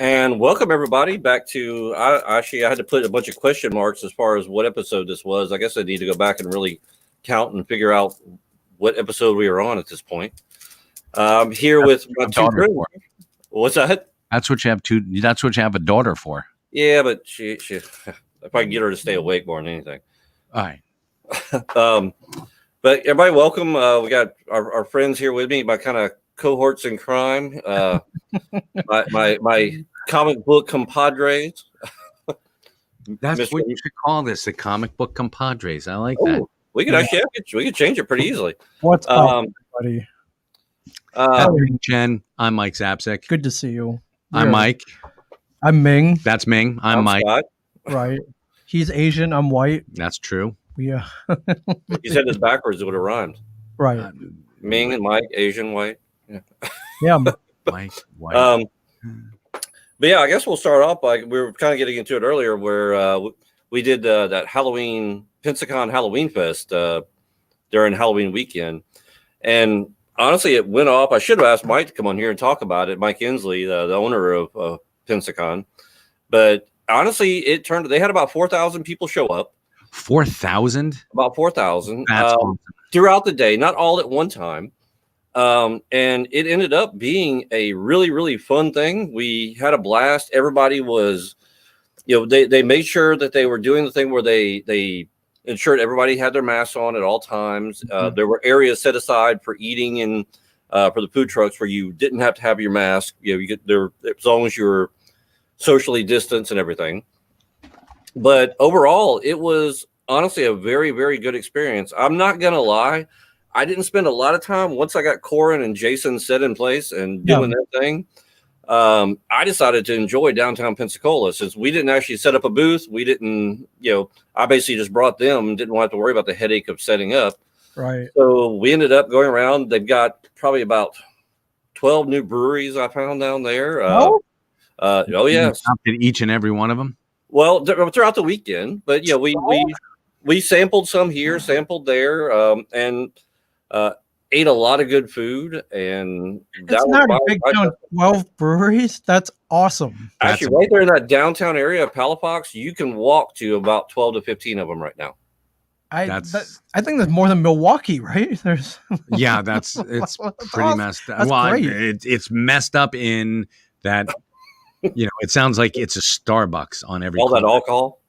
And welcome everybody back to. I had to put a bunch of question marks as far as what episode this was. I guess I need to go back and really count and figure out what episode we were on at this point. I'm here with my two friends. What's that? That's what you have to. That's what you have a daughter for. Yeah, but she if I can get her to stay awake more than anything. All right. But everybody, welcome. We got our friends here with me, my kind of cohorts in crime. My comic book compadres. That's Mr. what you should call this, the comic book compadres. I like that. We could actually we could change it pretty easily. What's up, buddy? Chen. I'm Mike Zapcic. Good to see you. I'm Mike. I'm Ming. That's Ming. I'm Mike. Scott. Right. He's Asian. I'm white. That's true. Yeah. You said this backwards, it would have rhymed. Right. Ming and Mike, Asian, white. Yeah. Mike. White. But yeah, I guess we'll start off by we were kind of getting into it earlier, where we did that Halloween Pensacon Halloween Fest during Halloween weekend, and honestly, it went off. I should have asked Mike to come on here and talk about it. Mike Inslee, the owner of Pensacon, but honestly, they had about 4,000 people show up. 4,000. About 4,000 awesome. Throughout the day, not all at one time. And it ended up being a really, really fun thing. We had a blast. Everybody was, they made sure that they were doing the thing where they ensured everybody had their masks on at all times. There were areas set aside for eating and for the food trucks where you didn't have to have your mask. You get there as long as you were socially distanced and everything. But overall, it was honestly a very, very good experience. I'm not gonna lie. I didn't spend a lot of time once I got Corin and Jason set in place and doing their thing. I decided to enjoy downtown Pensacola since we didn't actually set up a booth. We didn't, I basically just brought them, didn't have to worry about the headache of setting up. Right. So we ended up going around. They've got probably about 12 new breweries I found down there. Oh yes. Did each and every one of them? Well, throughout the weekend, but we sampled some here, sampled there, and ate a lot of good food. And it's not a big town. 12 breweries. That's awesome. Actually, right there in that downtown area of Palafox, you can walk to about 12 to 15 of them right now. I think there's more than Milwaukee, right? There's it's pretty messed up. Well, it's messed up in that. It sounds like it's a Starbucks on every. All that alcohol.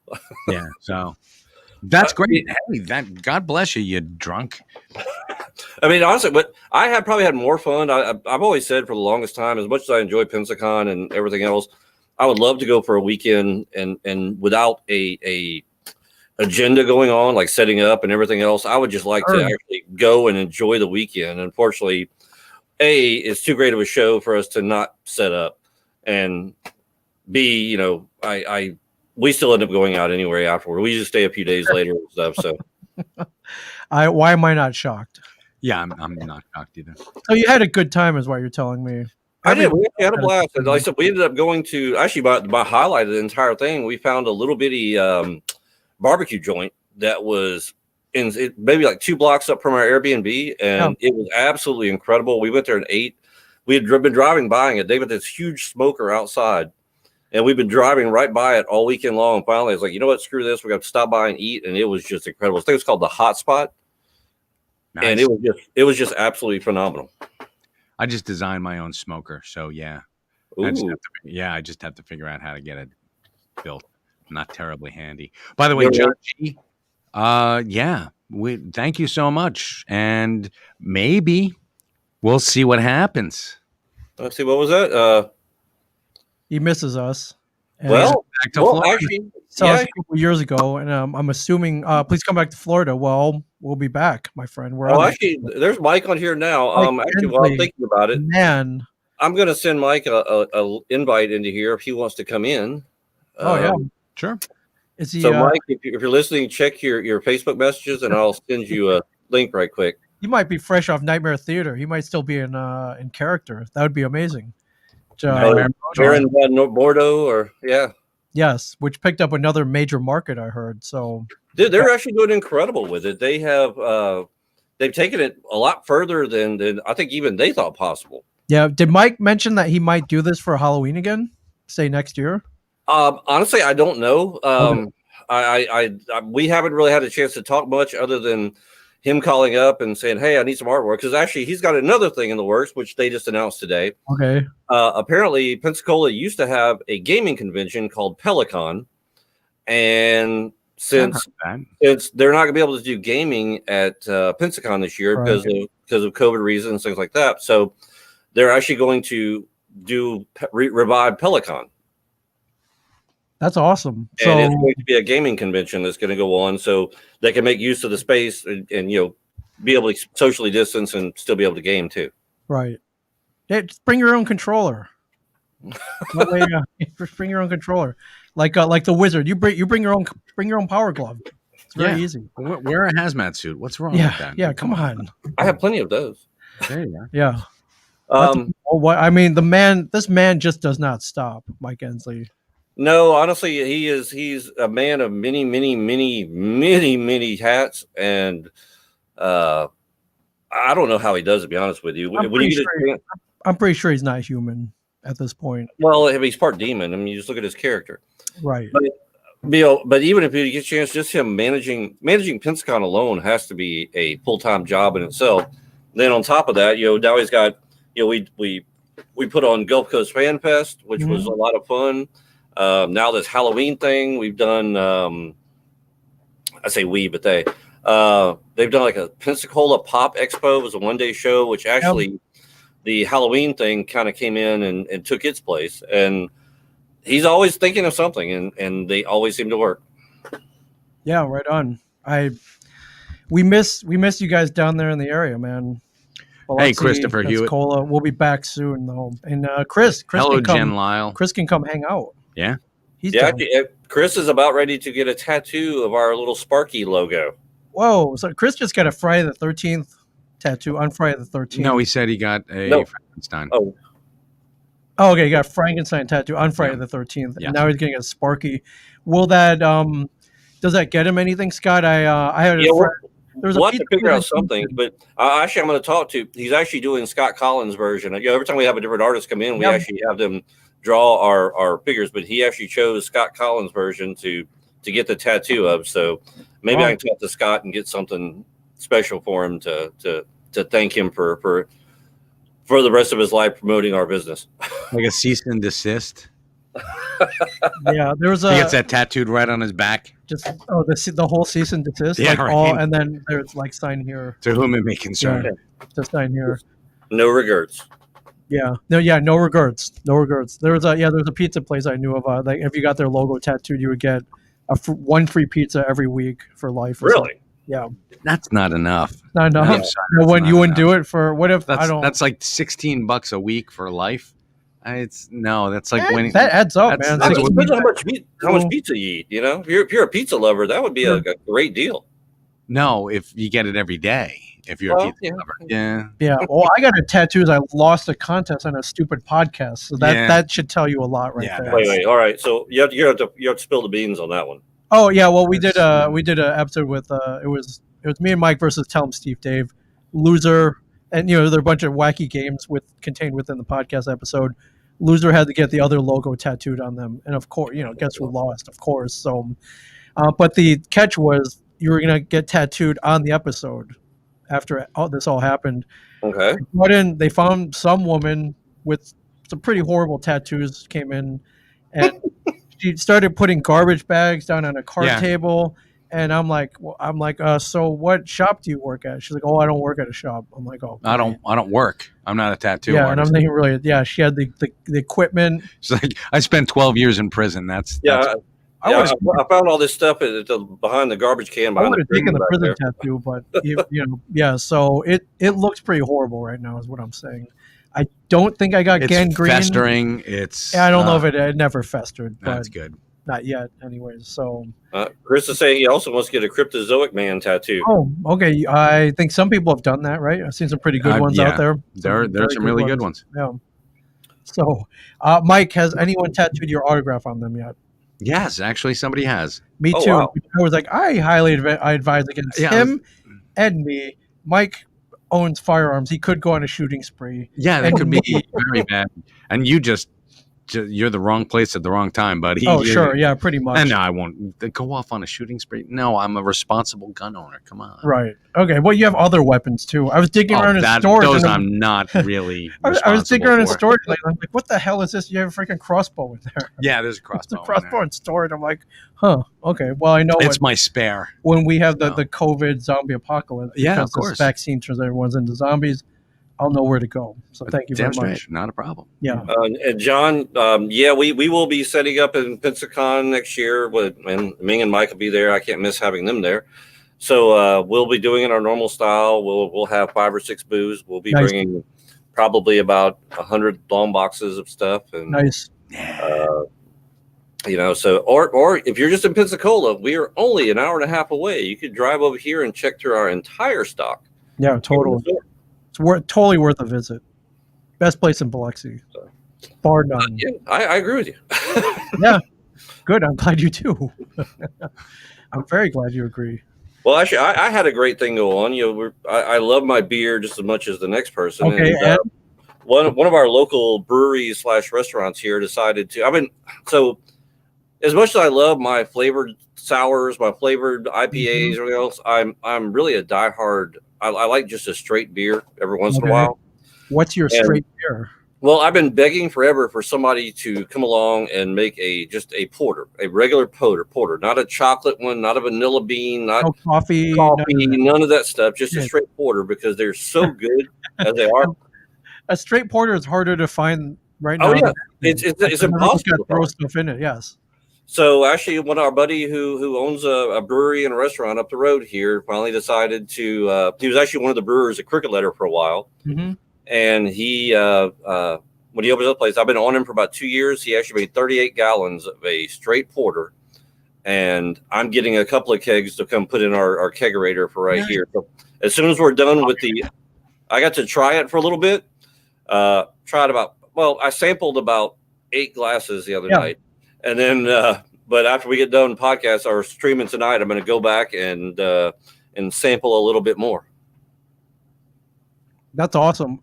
Yeah, so that's great. Hey, God bless you, you drunk. I mean, honestly, but I have probably had more fun. I've always said for the longest time, as much as I enjoy Pensacon and everything else, I would love to go for a weekend and without a agenda going on, like setting up and everything else. I would just like to actually go and enjoy the weekend. Unfortunately, it's too great of a show for us to not set up. And B, we still end up going out anyway afterward. We just stay a few days later and stuff. So, why am I not shocked? Yeah, I'm not shocked either. So you had a good time, is what you're telling me. I did. We had a blast. And like I said, we ended up going to actually my highlight of the entire thing. We found a little bitty barbecue joint that was maybe like 2 blocks up from our Airbnb, and it was absolutely incredible. We went there and ate. We had been driving by it. They got this huge smoker outside, and we've been driving right by it all weekend long. And finally, I was like, you know what? Screw this. We got to stop by and eat. And it was just incredible. I think it's called the Hot Spot. Nice. And it was just absolutely phenomenal. I just designed my own smoker. So yeah. I just have to figure out how to get it built. Not terribly handy. By the way, John G, thank you so much. And maybe we'll see what happens. Let's see. What was that? He misses us. Well, back to Florida. Actually, us a couple years ago, and I'm assuming. Please come back to Florida. Well, we'll be back, my friend. Actually, there's Mike on here now. Actually, while I'm thinking about it, man, I'm going to send Mike a invite into here if he wants to come in. Sure. Mike, if you're listening, check your Facebook messages, and I'll send you a link right quick. He might be fresh off Nightmare Theater. He might still be in character. That would be amazing. Baron Bordeaux, or yes, which picked up another major market, I heard. So they're actually doing incredible with it. They have they've taken it a lot further than I think even they thought possible. Yeah. Did Mike mention that he might do this for Halloween again? say next year? Honestly, I don't know. We haven't really had a chance to talk much other than him calling up and saying, "Hey, I need some artwork." Because actually, he's got another thing in the works, which they just announced today. Okay. Apparently, Pensacola used to have a gaming convention called Pelicon, and since they're not going to be able to do gaming at Pensacon this year because of COVID reasons, things like that, so they're actually going to revive Pelicon. That's awesome. And it's going to be a gaming convention that's going to go on, so they can make use of the space and be able to socially distance and still be able to game too. Right. Yeah, just bring your own controller. Bring your own controller, like the wizard. You bring your own power glove. It's very easy. Wear a hazmat suit. What's wrong with that? Yeah, come on. I have plenty of those. There you go. Yeah. The man. This man just does not stop, Mike Ensley. No, honestly, he's a man of many hats, and I don't know how he does it, to be honest with you. I'm pretty sure he's not human at this point. Well, he's part demon. I mean, you just look at his character. Right. But even if you get a chance, just him managing Pensacon alone has to be a full-time job in itself. Then on top of that, now he's got, we put on Gulf Coast Fan Fest, which was a lot of fun. Now this Halloween thing we've done, I say we, but they've done like a Pensacola Pop Expo. It was a one-day show, which actually the Halloween thing kind of came in and took its place. And he's always thinking of something, and they always seem to work. Yeah, right on. We miss you guys down there in the area, man. Hey, Christopher Hewitt. We'll be back soon, though. And Chris hello, can come, Jen Lyle. Chris can come hang out. Yeah. Chris is about ready to get a tattoo of our little Sparky logo. Whoa! So Chris just got a Friday the 13th tattoo on Friday the 13th. No, he said he got a Frankenstein. Oh, okay. He got a Frankenstein tattoo on Friday the 13th, and now he's getting a Sparky. Will that does that get him anything, Scott? I had a friend. We'll have to figure out something, but actually, I'm going to talk to. He's actually doing Scott Collins' version. Every time we have a different artist come in, we actually have them draw our figures. But he actually chose Scott Collins' version to get the tattoo of. So maybe I can talk to Scott and get something special for him to thank him for the rest of his life promoting our business. Like a cease and desist. Yeah, there was he gets that tattooed right on his back. Just the whole cease and desist, and then there's like sign here. To whom it may concern. Yeah, just sign here. No regrets. Yeah, no regrets. There's a pizza place I knew of. Like if you got their logo tattooed, you would get one free pizza every week for life. Really? Something. Yeah. That's not enough. Not enough. You wouldn't do it for what if I don't? That's like $16 a week for life. That's like when that adds up, man. Depends on how much pizza you eat. If you're a pizza lover, that would be a great deal. No, if you get it every day. If you're a pizza lover, yeah. Well, I got a tattoo. I lost a contest on a stupid podcast, so that should tell you a lot, right there. Wait. All right, so you have to spill the beans on that one. Oh yeah, well we did an episode with it was me and Mike versus Tell 'em Steve Dave, loser, and there are a bunch of wacky games contained within the podcast episode. Loser had to get the other logo tattooed on them, and of course, guess who lost? Of course. So, but the catch was you were gonna get tattooed on the episode after this all happened. Okay. They found some woman with some pretty horrible tattoos came in, and she started putting garbage bags down on a card table. And I'm like, so what shop do you work at? She's like, oh, I don't work at a shop. I'm like, oh, I don't work. I'm not a tattoo artist. And I'm thinking really, she had the equipment. She's like, I spent 12 years in prison. I found all this stuff behind the garbage can. I would have taken the prison tattoo, but so it looks pretty horrible right now, is what I'm saying. I don't think I got gangrene. It's festering. I don't know if it never festered. That's good. Not yet, anyways. So Chris is saying he also wants to get a Cryptozoic Man tattoo. Oh, okay. I think some people have done that, right? I've seen some pretty good ones out there. There's some really good ones. Yeah. So, Mike, has anyone tattooed your autograph on them yet? Yes, actually, somebody has. Me too. Wow. I was like, I highly advise against him and me. Mike owns firearms. He could go on a shooting spree. Yeah, that could be very bad. And you just you're the wrong place at the wrong time, buddy. Oh, sure. Yeah, pretty much. And no, I won't go off on a shooting spree. No, I'm a responsible gun owner. Come on. Right. Okay. Well, you have other weapons too. I was digging around in stores. Those I'm not really. I was digging around in storage. Like, I'm like, what the hell is this? You have a freaking crossbow in there. Yeah, there's a crossbow. It's a crossbow in storage. I'm like, huh. Okay. Well, I know it's my spare. When we have the COVID zombie apocalypse, yeah, because of course, this vaccine turns everyone's into zombies. I'll know where to go. So thank you very much. Not a problem. Yeah. And John, we will be setting up in Pensacon next year, and Ming and Mike will be there. I can't miss having them there. So we'll be doing it our normal style. We'll have 5 or 6 booths. We'll be bringing probably about 100 long boxes of stuff. And nice. So or if you're just in Pensacola, we are only an hour and a half away. You could drive over here and check through our entire stock. Yeah, totally. It's totally worth a visit. Best place in Biloxi, bar none. Yeah, I agree with you. Yeah, good. I'm glad you do. I'm very glad you agree. Well, actually, I had a great thing go on. I love my beer just as much as the next person. Okay, and, one of our local breweries / restaurants here decided to. So as much as I love my flavored sours, my flavored IPAs, or anything else, I'm really a diehard. I like just a straight beer every once in a while. What's your straight beer? Well, I've been begging forever for somebody to come along and make just a porter, a regular porter, not a chocolate one, not a vanilla bean, not coffee, none of that stuff, just a straight porter, because they're so good as they are. A straight porter is harder to find right now. Oh yeah, it's impossible to throw stuff in it. Yes. So actually, when our buddy who owns a brewery and a restaurant up the road here finally decided to, he was actually one of the brewers at Cricket Letter for a while. Mm-hmm. And he, when he opens up the place, I've been on him for about 2 years. He actually made 38 gallons of a straight porter. And I'm getting a couple of kegs to come put in our kegerator for here. So as soon as we're done with I got to try it for a little bit. I sampled about 8 glasses the other night. And then, but after we get done podcast or streaming tonight, I'm going to go back and sample a little bit more. That's awesome.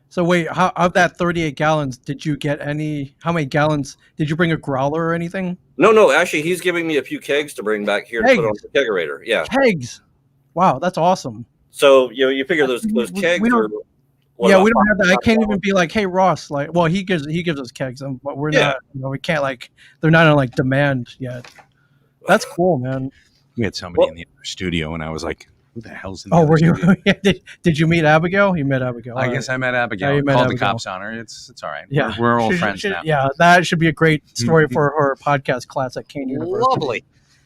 So wait, how of that 38 gallons, did you get how many gallons? Did you bring a growler or anything? No. Actually, he's giving me a few kegs to bring back here to put on the kegerator. Yeah. Kegs. Wow, that's awesome. So, you figure those kegs are. We don't have that. I can't even be like, hey, Ross, like, well, he gives us kegs, but we're not, we can't they're not on demand yet. That's cool, man. We had somebody in the other studio and I was like, who the hell's in the other studio? Did you meet Abigail? You met Abigail. I guess I met Abigail. You met Called Abigail. the cops on her. It's all right. Yeah. We're old friends now. Yeah, that should be a great story for her podcast class at Kane University. Lovely.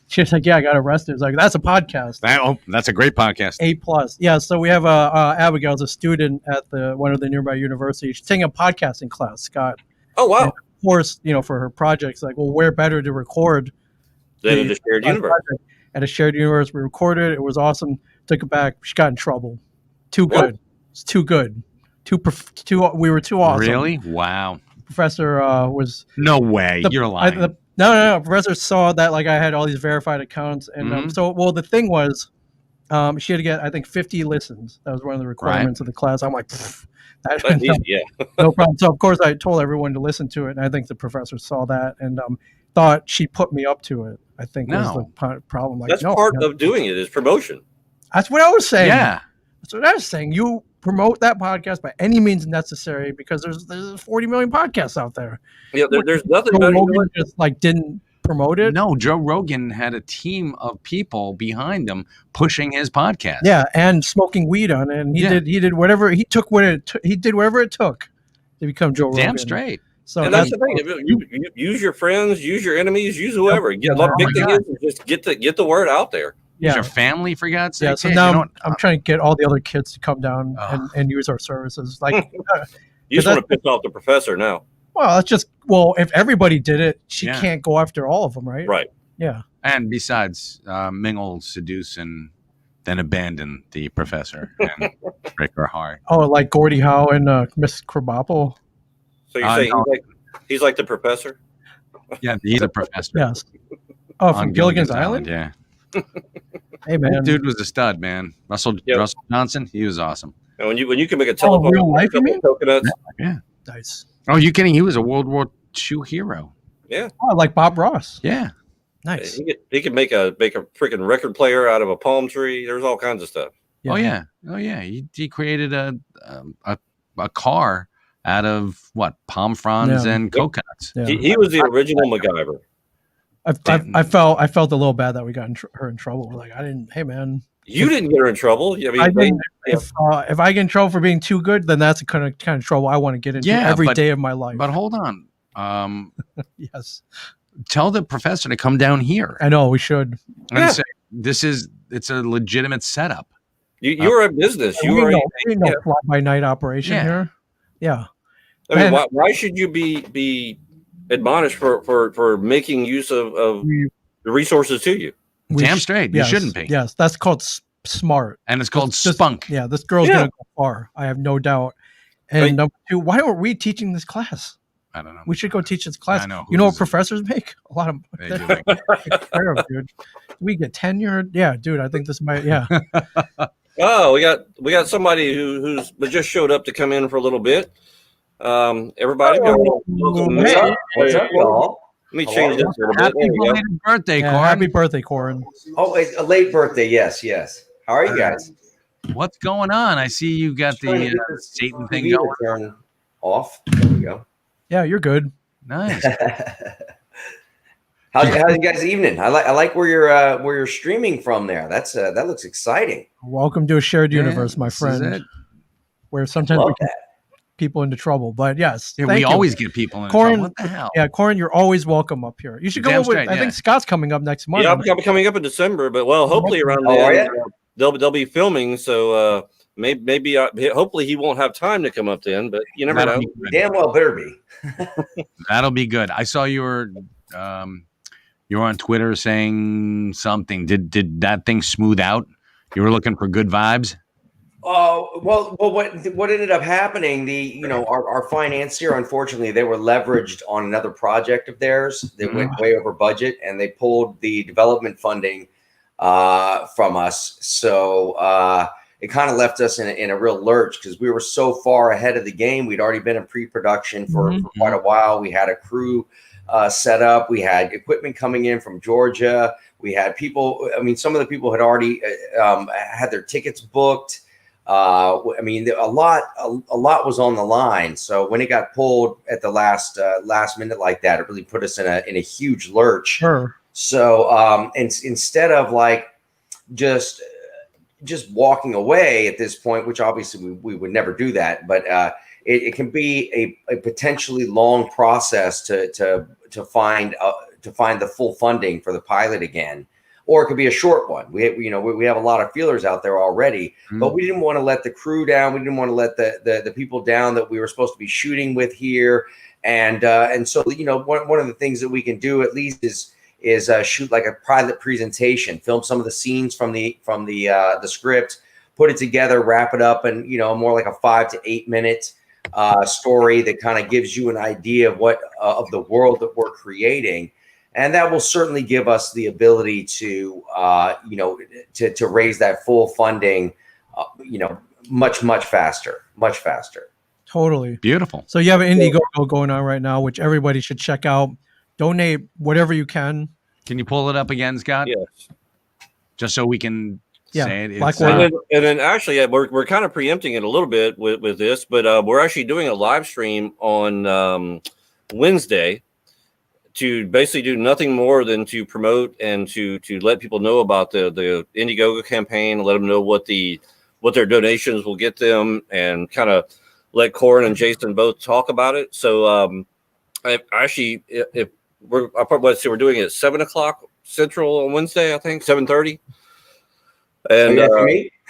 She's like, yeah, I got arrested. It's like, that's a podcast. That's a great podcast. A+. Yeah, so we have Abigail's a student at one of the nearby universities. She's taking a podcasting class, Scott. Oh, wow. And of course, for her projects, like, well, where better to record than in a shared universe? At a shared universe, we recorded it. It was awesome. Took it back. She got in trouble. Too good. It's too good. We were too awesome. Really? Wow. Professor was. No way. You're lying. No. Professor saw that I had all these verified accounts, and the thing was, she had to get, I think, 50 listens. That was one of the requirements of the class. I'm like, that's easy, no problem. So of course I told everyone to listen to it, and I think the professor saw that and thought she put me up to it. I think was the problem. Like, that's part of doing it is promotion. That's what I was saying. Yeah, that's what I was saying. You promote that podcast by any means necessary because there's 40 million podcasts out there. Yeah, there's nothing Joe better. Rogan just didn't promote it. No, Joe Rogan had a team of people behind him pushing his podcast. Yeah, and smoking weed on it. And he did whatever he took. He did whatever it took to become Joe Rogan. Damn straight. So and that's the thing. You use your friends, use your enemies, use whoever. Big thing is just get the word out there. Use your family, for God's sake. Yeah. So now I'm trying to get all the other kids to come down and use our services. Like, you just want to piss off the professor now. Well, if everybody did it, she can't go after all of them, right? Right. Yeah. And besides, Ming will seduce and then abandon the professor and break her heart. Oh, like Gordie Howe and Miss Krabappel. So you're saying he's like the professor? Yeah, he's a professor. Yes. Oh, from Gilligan's Island? Yeah. Hey, man. That dude was a stud, man. Russell Johnson, he was awesome. And when you can make a telephone real life, you mean? coconuts. Yeah. Nice. Oh, you kidding? He was a World War shoe hero. Yeah. Oh, like Bob Ross. Yeah. Nice. He could make a freaking record player out of a palm tree. There's all kinds of stuff. Yeah. Oh yeah. He created a car out of what, palm fronds and coconuts. Yeah. He was the original MacGyver. I felt a little bad that we got her in trouble. We're like, I didn't. Hey, man, You didn't get her in trouble. I mean, if I get in trouble for being too good, then that's the kind of trouble I want to get into every day of my life. But hold on. Yes. Tell the professor to come down here. I know we should. And say it's a legitimate setup. You're a business. You no fly by night operation here. Yeah. I mean, why should you be admonished for making use of the resources to you? Damn straight. You shouldn't be. Yes, that's called smart. And it's called spunk. Yeah, this girl's going to go far. I have no doubt. And number two, why aren't we teaching this class? I don't know. We should go teach this class. I know. You know what professors make? A lot of money. Dude. We get tenure. Yeah, dude, I think this might, Oh, we got somebody who's just showed up to come in for a little bit. Everybody, what's up, y'all? Let me change this a little bit. Happy belated birthday, Corin. Happy birthday, Corin. Oh, it's a late birthday. Yes. How are you guys? What's going on? I see you got the Satan thing going. Turn off. There we go. Yeah, you're good. Nice. How's you guys' evening? I like where you're streaming from there. That looks exciting. Welcome to a shared universe, my friend. Where sometimes we get people into trouble, but yes, we always get people into trouble. What the hell? Yeah, Corin, you're always welcome up here. You should go with. I think Scott's coming up next month. Yeah, I'm coming up in December, but hopefully around then they'll be filming. So maybe hopefully he won't have time to come up then, but you never know. Damn well better be. That'll be good. I saw you were on Twitter saying something. Did that thing smooth out? You were looking for good vibes? Well, what ended up happening, our financier, unfortunately, they were leveraged on another project of theirs. They went way over budget and they pulled the development funding from us. So it kind of left us in a real lurch because we were so far ahead of the game. We'd already been in pre-production for quite a while. We had a crew set up. We had equipment coming in from Georgia. We had people. I mean, some of the people had already had their tickets booked. I mean, a lot was on the line. So when it got pulled at the last minute like that, it really put us in a huge lurch. Sure. So instead of like just walking away at this point, which obviously we would never do that, but it can be a potentially long process to find the full funding for the pilot again. Or it could be a short one. We have a lot of feelers out there already, but we didn't want to let the crew down. We didn't want to let the people down that we were supposed to be shooting with here. And so one of the things that we can do at least is shoot like a private presentation, film some of the scenes from the script, put it together, wrap it up, and more like a 5 to 8 minute story that kind of gives you an idea of what of the world that we're creating. And that will certainly give us the ability to raise that full funding, much faster. Totally. Beautiful. So you have an Indiegogo going on right now, which everybody should check out. Donate whatever you can. Can you pull it up again, Scott? Yes. Just so we can say it. And then actually, we're kind of preempting it a little bit with this, but we're actually doing a live stream on Wednesday to basically do nothing more than to promote and to let people know about the Indiegogo campaign, let them know what their donations will get them, and kind of let Corin and Jason both talk about it. So we're doing it at 7:00 Central on Wednesday, I think 7:30. And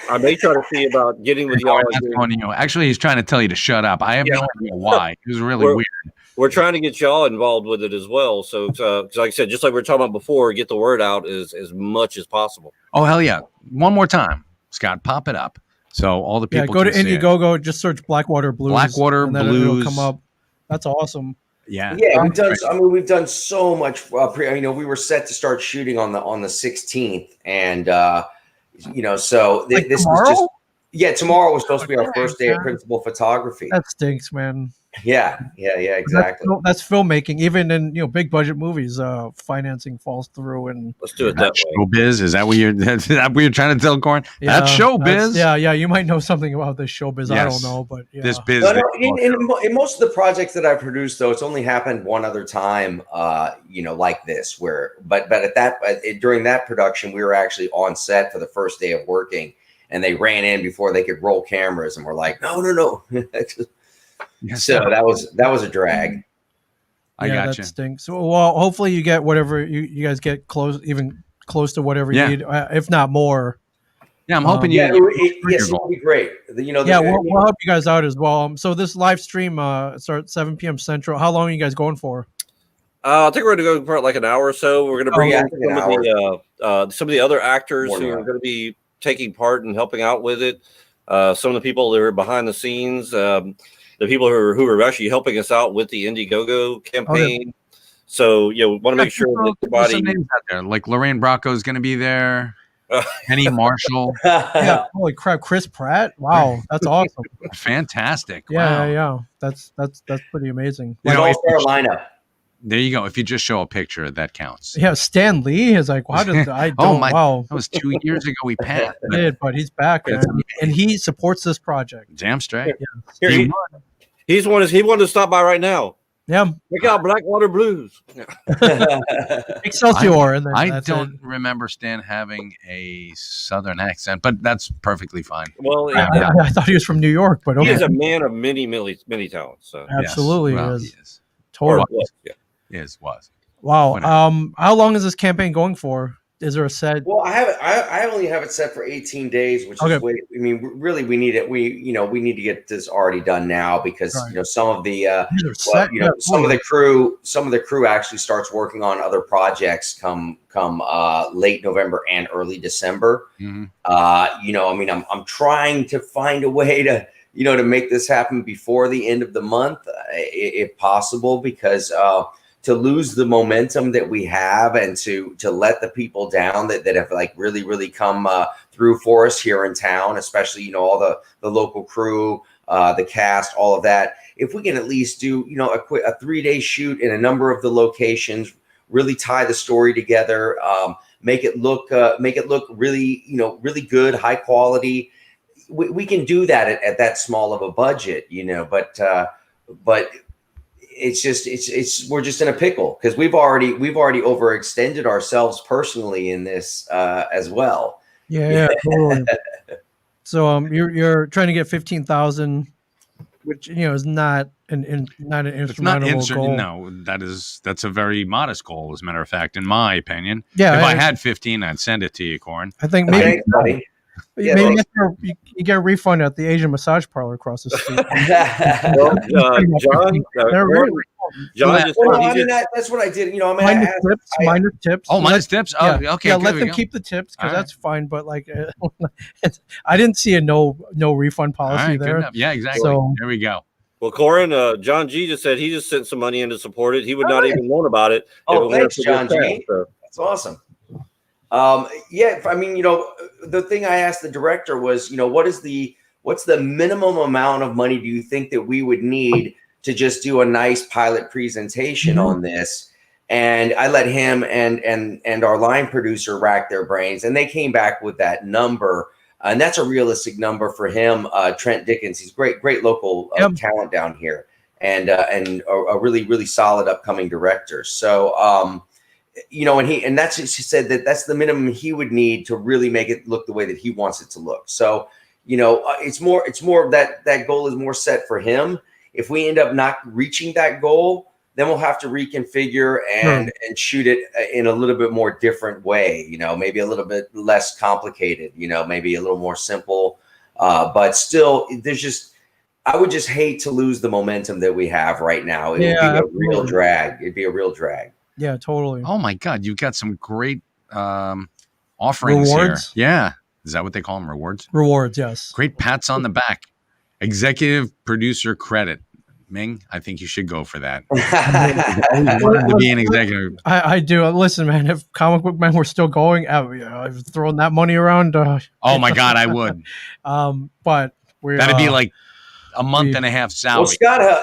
I may try to see about getting with y'all. Actually, he's trying to tell you to shut up. I have no idea why. It was really weird. We're trying to get y'all involved with it as well. So, like I said, just like we were talking about before, get the word out as much as possible. Oh, hell yeah. One more time, Scott, pop it up. So all the people go to Indiegogo, just search Blackwater Blues. Blackwater Blues. It'll come up. That's awesome. Yeah. We've done so much. We were set to start shooting on the 16th. And, so this was just, Yeah, tomorrow was supposed to be our first day of principal photography. That stinks, man. Yeah, exactly. That's filmmaking. Even in big budget movies, financing falls through, and Let's do it that way. Showbiz? Is that what you're trying to tell, Corin? Yeah, that's showbiz. Yeah. You might know something about this showbiz. Yes. I don't know, but yeah. This biz. No, in most of the projects that I produced, though, it's only happened one other time, like this. But during that production, we were actually on set for the first day of working, and they ran in before they could roll cameras, and we're like, no. So that was a drag. I got that stinks. Well, hopefully you get whatever you guys get even close to whatever you need, if not more. Yeah, I'm hoping yes, it will be great. We'll help you guys out as well. So this live stream starts 7 p.m. Central. How long are you guys going for? I think we're going to go for like an hour or so. We're going to bring in some of the other actors who are going to be taking part and helping out with it. Some of the people that are behind the scenes. The people who are actually helping us out with the Indiegogo campaign. So, we want to make sure that everybody. Some names out there, like Lorraine Bracco is going to be there. Penny Marshall. Yeah, holy crap, Chris Pratt. Wow, that's awesome. Fantastic. Yeah. That's pretty amazing. All-star lineup. There you go. If you just show a picture, that counts. Yeah, Stan Lee is like, wow, wow. That was 2 years ago we passed. But he's back, and he supports this project. Damn straight. Yeah. He wanted to stop by right now. Yeah. Check out Blackwater Blues. Excelsior. I don't remember Stan having a Southern accent, but that's perfectly fine. Well, I thought he was from New York, but okay. He is a man of many talents. So. Absolutely, yes. he is. Totally. Was. Wow. How long is this campaign going for? Is there a set? Well, I only have it set for 18 days, which is way. I mean, really, we need it. We need to get this already done now because some of the some of the crew actually starts working on other projects come late November and early December. Mm-hmm. I'm trying to find a way to to make this happen before the end of the month, if possible, because to lose the momentum that we have and to let the people down that have like really come through for us here in town, especially all the local crew, the cast, all of that. If we can at least do a 3-day shoot in a number of the locations, really tie the story together, make it look really really good, high quality. We can do that at that small of a budget, but we're just in a pickle because we've already overextended ourselves personally in this as well. Yeah, totally. So you're trying to get 15,000, which is not an insurmountable goal. No, that's a very modest goal, as a matter of fact, in my opinion. Yeah, if I had 15, I'd send it to you, Corin. I think maybe. Maybe you get a refund at the Asian massage parlor across the street. John, that's what I did. Minus tips. Oh, minus tips. Oh, okay. Yeah, let them keep the tips because that's fine. But I didn't see a no refund policy there. Yeah, exactly. So there we go. Well, Corin, John G just said he just sent some money in to support it. He would not even known about it. Oh, thanks, John G. That's awesome. The thing I asked the director was, what's the minimum amount of money do you think that we would need to just do a nice pilot presentation on this? And I let him and our line producer rack their brains, and they came back with that number. And that's a realistic number for him. Trent Dickens, he's great local talent down here, and a really, really solid upcoming director. So, and that's she said that's the minimum he would need to really make it look the way that he wants it to look. So, it's more of that goal is more set for him. If we end up not reaching that goal, then we'll have to reconfigure and shoot it in a little bit more different way, maybe a little bit less complicated, maybe a little more simple. But still, I would just hate to lose the momentum that we have right now. It would be a real drag. It'd be a real drag. Yeah, totally. Oh my God, you've got some great offerings rewards here. Yeah, is that what they call them? Rewards. Rewards, yes. Great pats on the back. Executive producer credit. Ming, I think you should go for that. I Always wanted to be an executive. I do. Listen, man, if comic book men were still going, I've thrown that money around. Oh my God, I would. But we're That'd be like a month and a half Well, salary.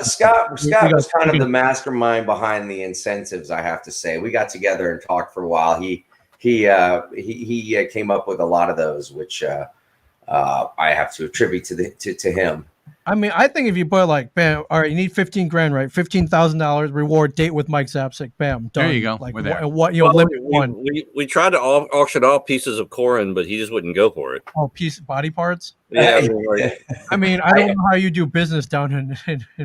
Scott we was got- kind of the mastermind behind the incentives. I have to say, we got together and talked for a while. He came up with a lot of those, which I have to attribute to him. I mean, I think if you put like, bam, all right, you need 15 grand, right? $15,000 reward date with Mike Zapcic, bam, done. There you go. Like We're there. what you know, limit one. We tried to auction off pieces of Corin, but he just wouldn't go for it. Oh, piece body parts. Yeah, I mean, I don't know how you do business down in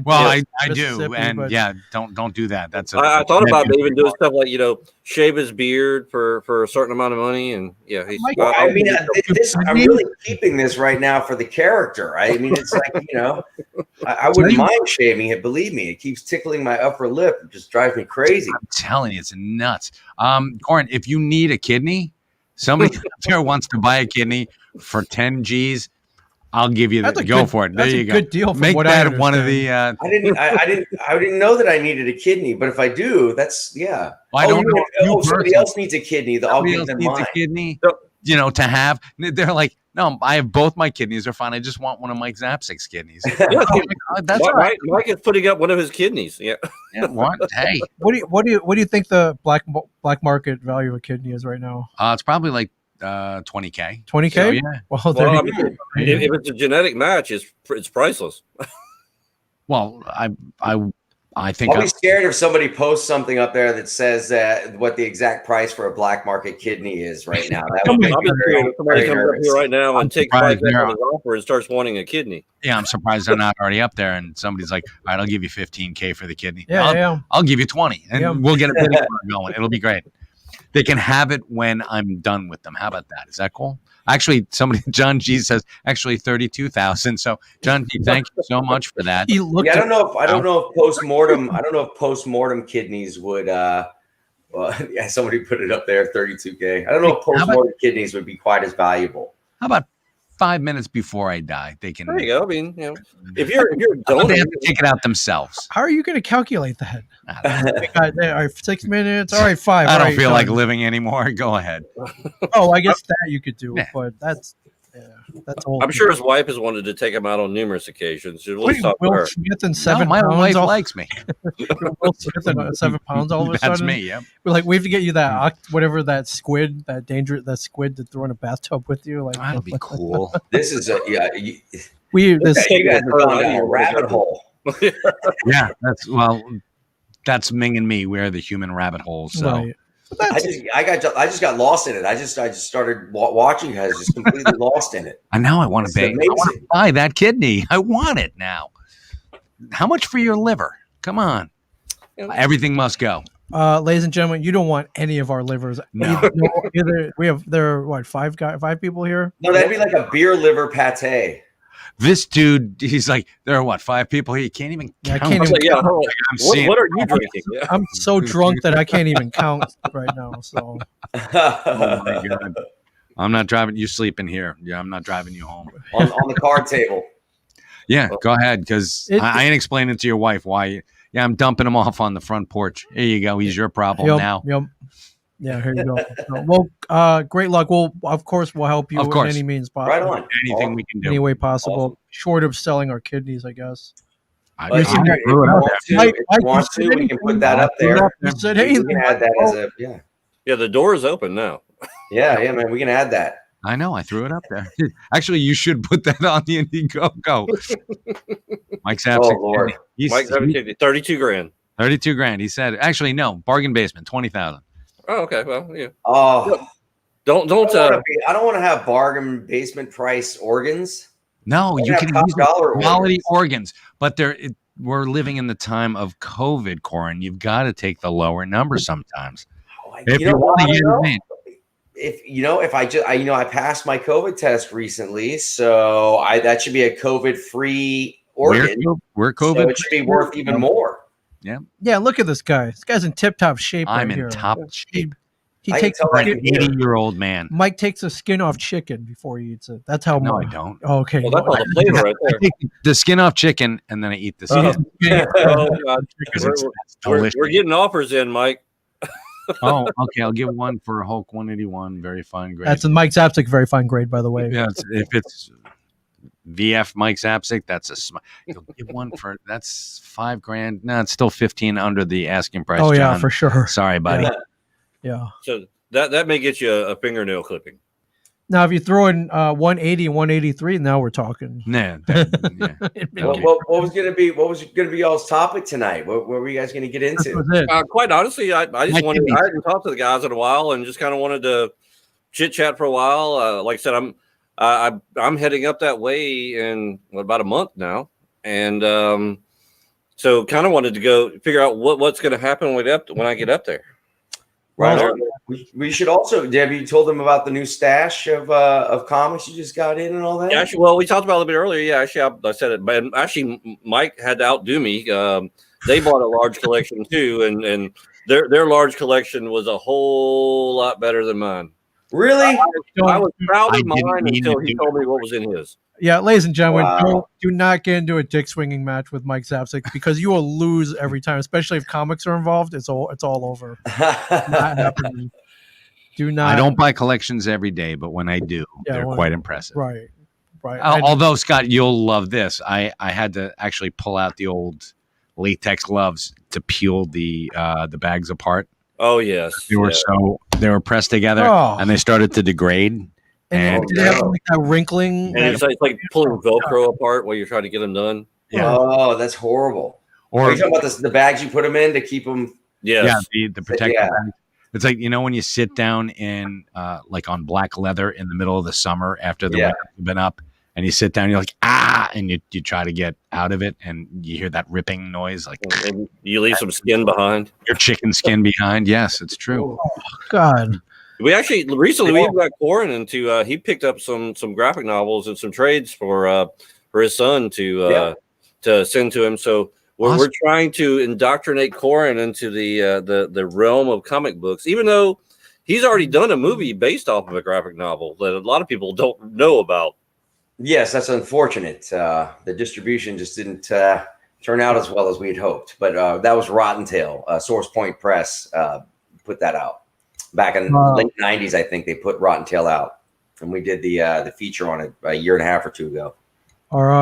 Well, I do, Mississippi, and but- don't do that. That's I thought about even doing stuff like shave his beard for a certain amount of money, and yeah, he's. Mike, I mean, I'm really keeping this right now for the character. I mean, it's like I wouldn't mind shaving it. Believe me, it keeps tickling my upper lip. It just drives me crazy. I'm telling you, it's nuts. Corin, if you need a kidney, somebody out there wants to buy a kidney for 10 G's. I'll give you that. Go for it. There you go. Good deal. From Make what that one of the. I didn't know that I needed a kidney, but if I do, that's yeah. Well, I don't know. Somebody else needs a kidney. I'll Somebody give else them needs mine. a kidney, to have. They're like, no, I have both my kidneys. They're fine. I just want one of Mike Zapcic's kidneys. That's all right. Mike is putting up one of his kidneys. Yeah. Yeah, what? Hey, what do you think the black market value of a kidney is right now? it's probably like $20K. 20K. So, yeah. Well, there Well, I you mean, go. if it's a genetic match, it's priceless. Well, I think I'll be scared if somebody posts something up there that says what the exact price for a black market kidney is right now. That would I'll be scared if somebody comes up here right now and takes 5 surprised on his offer and starts wanting a kidney. Yeah, I'm surprised they're not already up there. And somebody's like, "All right, I'll give you $15K for the kidney. Yeah, I'll give you 20, and Yeah. we'll get a bidding war going. It'll be great. They can have it when I'm done with them. How about that? Is that cool? Actually, John G says actually 32,000. So John G, thank you so much for that. He looked. I don't know if postmortem kidneys would. Yeah, somebody put it up there, 32K. I don't know if postmortem kidneys would be quite as valuable. How about 5 minutes before I die? They can. There you go. I mean, if you're a donor, They have to take it out themselves. How are you going to calculate that? All right, 6 minutes. All right, 5. I all don't right, feel like done. living anymore. Go ahead. Oh, I guess that you could do, Yeah. but that's old. I'm sure his wife has wanted to take him out on numerous occasions. She'll What are really you, stop Will her. Smith and No, 7 my pounds. wife all, likes me. Will Smith and 7 pounds all of a That's sudden. me. Yep. We're like, we have to get you that whatever that squid, that squid to throw in a bathtub with you. Like That'd be cool. This is we this. you guys are going down a rabbit hole. Yeah, that's Ming and me. We're the human rabbit hole. So Right. But I that's, just got lost in it. I just started watching you guys, just completely lost in it. and now I want It's to amazing. buy that kidney. I want it now. How much for your liver? Come on. Everything must go. ladies and gentlemen, you don't want any of our livers. No. Either there are what 5 people here. No, that'd be like a beer liver pate. This dude, he's like, there are what, 5 people here? You can't even Yeah, I count. can't even. Yeah, hold on. I'm seeing. What are you drinking? Yeah. I'm so drunk that I can't even count right now. So Oh my God. I'm not driving. You sleep in here. Yeah, I'm not driving you home. on the card table. Yeah, go ahead, because I ain't explaining to your wife why. Yeah, I'm dumping him off on the front porch. Here you go. He's your problem now. Yep. Yeah, here you go. So, well, great luck. We'll help you Of course. in any means Right possible. on. Anything we can do. Any way possible, Awesome. short of selling our kidneys, I guess. But if you want to, we can put that up there. You said We anything. can add that as a Yeah, the door is open now. yeah, man. We can add that. I know. I threw it up there. Actually, you should put that on the Indiegogo. Mike Zapcic. Oh Lord. He's Mike, 32 grand. 32 grand. He said, actually, no, bargain basement, 20,000. Oh, okay. Well, yeah. Oh, Don't. I don't want to have bargain basement price organs. No, you have can top use dollar quality organs, but we're living in the time of COVID, Corin. You've got to take the lower number sometimes. If you want to get it in. I passed my COVID test recently, so that should be a COVID-free organ. We're So COVID. it should be worth even more. Yeah, look at this guy. This guy's in tip-top shape. I'm right in here. top shape. He I can takes tell the that skin, from here. 80-year-old man. Mike takes the skin off chicken before he eats it. That's how. No, I Mike, don't. okay. Well, that's all the flavor right I there. take the skin off chicken and then I eat the Uh, skin. oh God, because we're, it's we're delicious. getting offers in, Mike. Oh, okay. I'll give one for Hulk 181. Very fine grade. That's a Mike Zapcic, very fine grade, by the way. Yeah, if it's VF Mike Zapcic, that's you'll give one for that's $5,000. No, it's still 15 under the asking price. Oh yeah, John. for sure. Sorry, buddy. Yeah. So that may get you a fingernail clipping. Now, if you throw in 180 and 183, now we're talking. Nah, What was gonna be y'all's topic tonight? What were you guys gonna get This into? was it. Quite honestly, I just Might wanted. be- I hadn't talked to the guys in a while, and just kind of wanted to chit chat for a while. Like I said, I'm heading up that way in about a month now, and so kind of wanted to go figure out what's going to happen when I get up there. Right. Well, We should also, Deb, you told them about the new stash of comics you just got in and all that. Yeah, actually, well, we talked about it a little bit earlier. Yeah, actually, I said it, but actually, Mike had to outdo me. They bought a large collection too, and their large collection was a whole lot better than mine. Really? I was proud I of didn't mine mean until to he do told me what was in his. Yeah, ladies and gentlemen, Wow. do not get into a dick swinging match with Mike Zapcic because you will lose every time, especially if comics are involved. It's all over. Not happening. Do not. I don't buy collections every day, but when I do, Yeah, they're well, quite impressive. Right. And- Although, Scott, you'll love this. I had to actually pull out the old latex gloves to peel the bags apart. Oh yes, They were pressed together Oh. and they started to degrade. and And they have like that wrinkling. and it's like pulling Velcro apart while you're trying to get them done. Yeah. Oh, that's horrible. Are or you talking about the bags you put them in to keep them? Yes. the protective Yeah. bag. It's like, when you sit down in like on black leather in the middle of the summer after the winter's been up, and you sit down, you're like, and you try to get out of it, and you hear that ripping noise, like And you leave some skin behind. your chicken skin behind. Yes, it's true. God. We actually recently we got Corin into he picked up some graphic novels and some trades for his son to send to him. So we're Awesome. trying to indoctrinate Corin into the realm of comic books, even though he's already done a movie based off of a graphic novel that a lot of people don't know about. Yes, that's unfortunate. The distribution just didn't turn out as well as we had hoped. But that was Rotten Tail. Source Point Press put that out back in the late '90s. I think they put Rotten Tail out, and we did the feature on it a year and a half or two ago.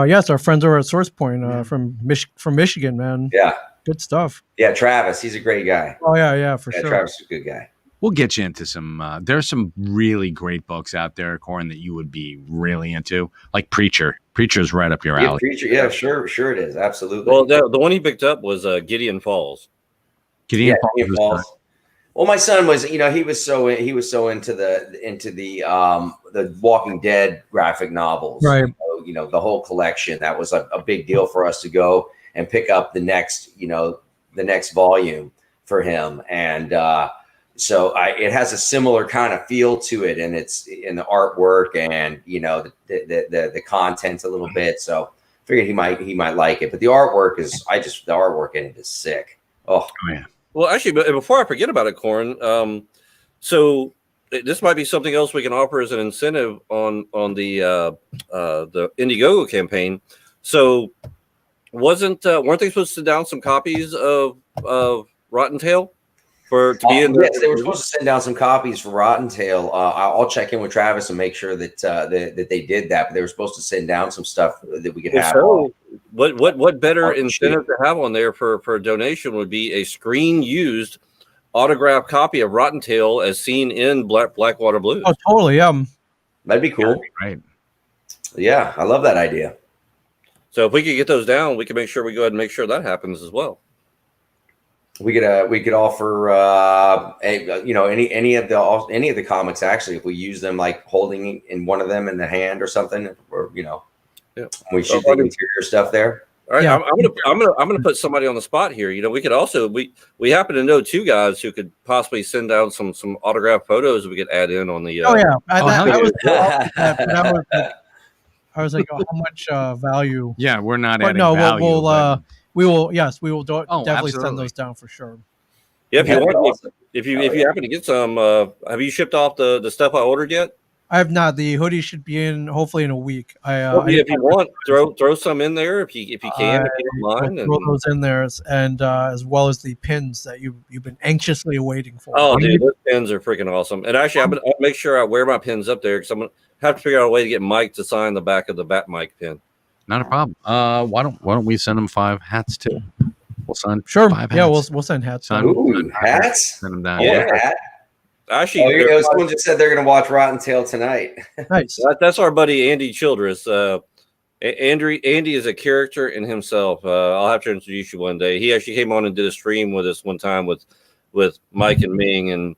Yes, our friends over at Source Point from Michigan, man. Yeah, Good stuff. yeah. Travis, he's a great guy. Oh yeah, for Yeah, sure. Travis is a good guy. We'll get you into some. There's some really great books out there, Corin, that you would be really into, like Preacher. Preacher's right up your Yeah, alley. Preacher. Yeah, sure it is. Absolutely. Well, the one he picked up was Gideon Falls. Gideon Falls Gideon was Falls. Well, my son was, he was so into the Walking Dead graphic novels, Right. The whole collection. That was a big deal for us to go and pick up the next volume for him, and so it has a similar kind of feel to it, and it's in the artwork and the content a little bit. So I figured he might like it, but the artwork the artwork in it is sick. Oh yeah. Well, actually, but before I forget about it, Corin, so this might be something else we can offer as an incentive on the Indiegogo campaign. So, weren't they supposed to send down some copies of Rotten Tail to be in? Yes, they were supposed to send down some copies for Rotten Tail. I'll check in with Travis and make sure that that they did that. But they were supposed to send down some stuff that we could have. So, what better Oh, incentive to have on there for a donation would be a screen used autographed copy of Rotten Tail as seen in Blackwater Blues. Oh, totally. That'd be cool. Right. Yeah, I love that idea. So if we could get those down, we can make sure we go ahead and make sure that happens as well. We could offer any of the comics actually, if we use them, like holding in one of them in the hand or something, or we shoot the interior stuff there. All right, Yeah. I'm gonna put somebody on the spot here. We could also we happen to know two guys who could possibly send down some autographed photos we could add in on the. Oh yeah. I was like, how much value? Yeah, we're not But adding no, value. we will. Yes, we will definitely absolutely. send those down for sure. Yeah, if you That'd be want, awesome. if you happen to get some, have you shipped off the stuff I ordered yet? I have not. The hoodie should be in hopefully in a week. Well, if you want, throw some in there if you can, if you don't mind. Throw those in there, and as well as the pins that you've been anxiously awaiting for. Oh, dude, those pins are freaking awesome. And actually, I'll make sure I wear my pins up there because I'm gonna have to figure out a way to get Mike to sign the back of the Bat Mike pin. Not a problem. Why don't we send them 5 hats too? We'll send 5 hats. Yeah, we'll send hats. Ooh, hats. Send them down. Yeah. Hat. Actually, Someone just said they're going to watch Rotten Tail tonight. Nice. That's our buddy Andy Childress. Andy is a character in himself. I'll have to introduce you one day. He actually came on and did a stream with us one time with Mike and Ming, and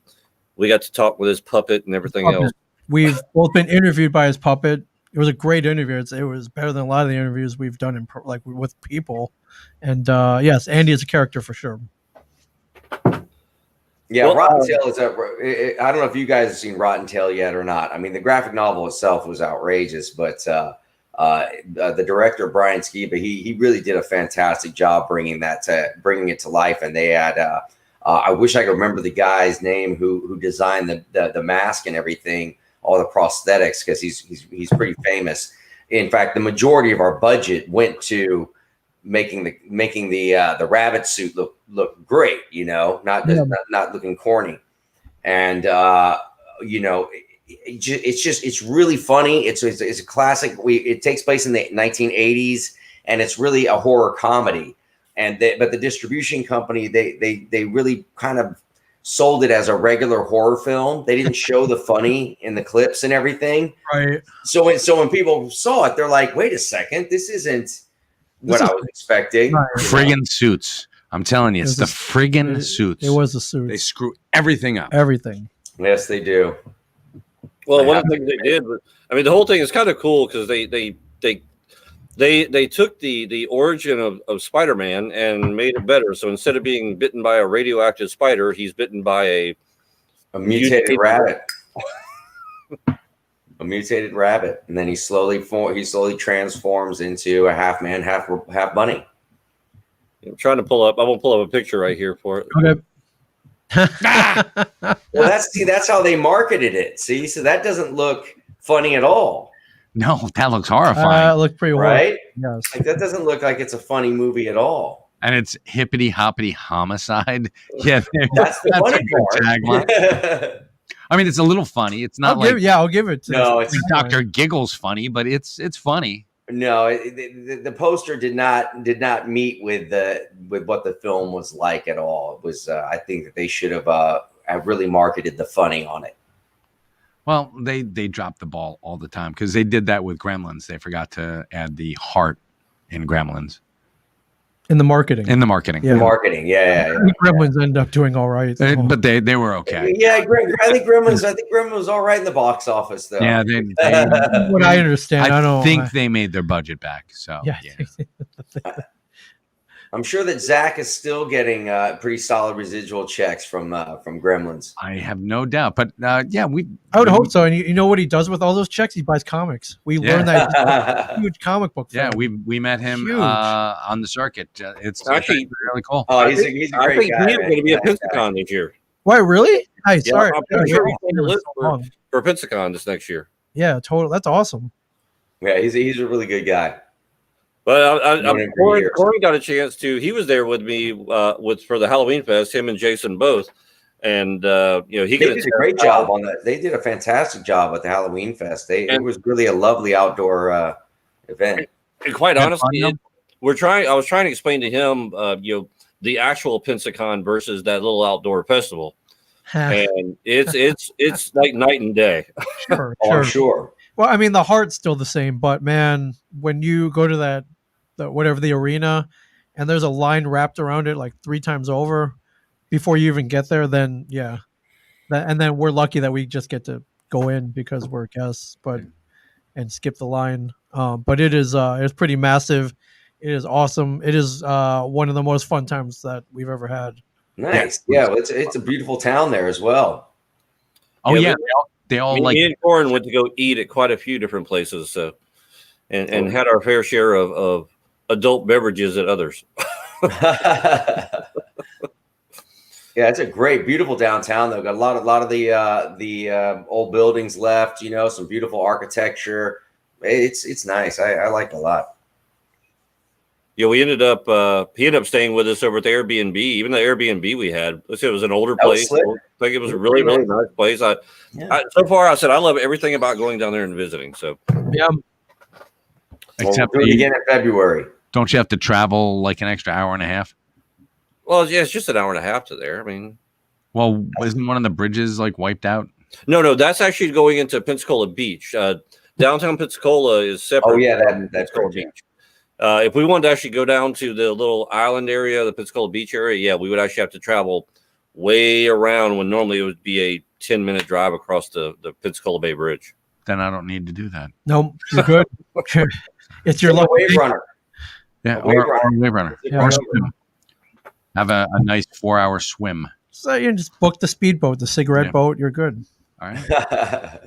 we got to talk with his puppet and everything else. We've both been interviewed by his puppet. It was a great interview. It was better than a lot of the interviews we've done with people. And yes, Andy is a character for sure. Yeah, Rotten Tail is I don't know if you guys have seen Rotten Tail yet or not. I mean, the graphic novel itself was outrageous, but the director Brian Skiba, he really did a fantastic job bringing it to life. And they had I wish I could remember the guy's name who designed the mask and everything, all the prosthetics, because he's pretty famous. In fact, the majority of our budget went to making the rabbit suit look great, not looking corny. And it's really funny. It's a classic. It takes place in the 1980s, and it's really a horror comedy. But the distribution company, they really kind of sold it as a regular horror film. They didn't show the funny in the clips and everything. Right. So when people saw it, they're like, wait a second, this isn't what I was expecting. Right. Friggin' suits. I'm telling you, it's the friggin' suits. It was the suits. They screw everything up. Everything. Yes, they do. Well, one of the things they did, the whole thing is kind of cool because they took the origin of Spider-Man and made it better. So instead of being bitten by a radioactive spider, he's bitten by a mutated rabbit. A mutated rabbit, and then he slowly transforms into a half man, half bunny. I'm trying to pull up. I won't pull up a picture right here for it. Okay. Well, that's how they marketed it. See, so that doesn't look funny at all. No, that looks horrifying. It looked pretty right. Yes. Like, that doesn't look like it's a funny movie at all. And it's hippity hoppity homicide. Yeah, that's the funny part. I mean, it's a little funny. It's not I'll give it to it's Dr. Giggles funny, but it's funny. No, the poster did not meet with what the film was like at all. It was I think that they should have really marketed the funny on it. Well, they drop the ball all the time because they did that with Gremlins. They forgot to add the heart in Gremlins. In the marketing. Yeah. The marketing, yeah. I think Gremlins end up doing all right. But they were okay. Yeah, I think Gremlins was all right in the box office, though. Yeah, what I understand. I think they made their budget back. So yeah. I'm sure that Zach is still getting pretty solid residual checks from Gremlins. I have no doubt. But I would hope so. And you know what he does with all those checks? He buys comics. We learned that he's a huge comic book fan. Yeah, we met him on the circuit. It's actually really cool. Oh, he's a great guy. I think he's going to be at Pensacon this year. Why, really? Nice. Yeah, I'm pretty sure he's on the list for Pensacon this next year. Yeah, totally. That's awesome. Yeah, he's a really good guy. But Corey got a chance to. He was there with me for the Halloween Fest. Him and Jason both, and he did a great job on that. They did a fantastic job at the Halloween Fest. It was really a lovely outdoor event. And quite honestly, I was trying to explain to him, the actual Pensacon versus that little outdoor festival, and it's like night and day. Sure. Well, I mean, the heart's still the same, but man, when you go to the arena, and there's a line wrapped around it like 3 times over before you even get there, then yeah, and then we're lucky that we just get to go in because we're guests, and skip the line. But it's pretty massive. It is awesome. It is one of the most fun times that we've ever had. Nice. Yeah, well, it's a beautiful town there as well. Oh yeah, they all me and Corin went to go eat at quite a few different places, so and had our fair share of adult beverages at others. Yeah, it's a great, beautiful downtown though. Got a lot of the old buildings left. You know, some beautiful architecture. It's nice. I like it a lot. Yeah, we ended up. He ended up staying with us over at the Airbnb. Even the Airbnb we had, let's say it was an older That was place. slick. I think it was a really, really nice place. Yeah. So far, I said I love everything about going down there and visiting. So Yeah. Except we'll do it again in February. don't you have to travel like an extra hour and a half? well, yeah, it's just an hour and a half to there. I mean, Well, isn't one of the bridges like wiped out? no, that's actually going into Pensacola Beach. Downtown Pensacola is separate. Oh yeah, from that's Pensacola correct. Beach. If we wanted to actually go down to the little island area, the Pensacola Beach area, yeah, we would actually have to travel way around when normally it would be a 10-minute drive across the Pensacola Bay Bridge. Then I don't need to do that. No, you're good. It's your Take a luck. wave runner. Yeah, A wave or a wave runner. Yeah. Or swim. Have a nice 4-hour swim. So you just book the speedboat, the cigarette Yeah. boat. You're good. All right.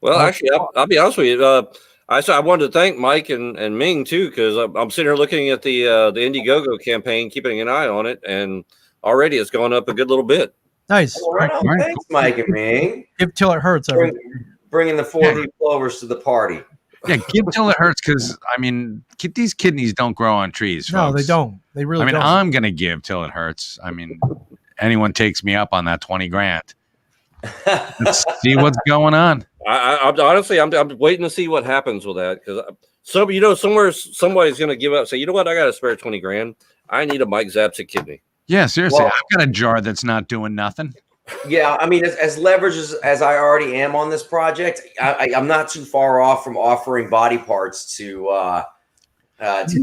Well, actually, I'll be honest with you. I wanted to thank Mike and Ming too, because I'm sitting here looking at the Indiegogo campaign, keeping an eye on it, and already it's gone up a good little bit. Nice. All right, All right. thanks, Mike and Ming. Give till it hurts. Bringing the 4-leaf clovers to the party. Yeah, give till it hurts because I mean, these kidneys don't grow on trees. No, they folks. don't. They really I mean, don't. I'm gonna give till it hurts. I mean, anyone takes me up on that 20 grand. Let's see what's going on. I'm honestly, I'm waiting to see what happens with that, because somebody's going to give up. Say, you know what? I got to spare 20 grand. I need a Mike Zapcic kidney. Yeah, seriously, Well- I've got a jar that's not doing nothing. Yeah, I mean, as leveraged as I already am on this project, I'm not too far off from offering body parts to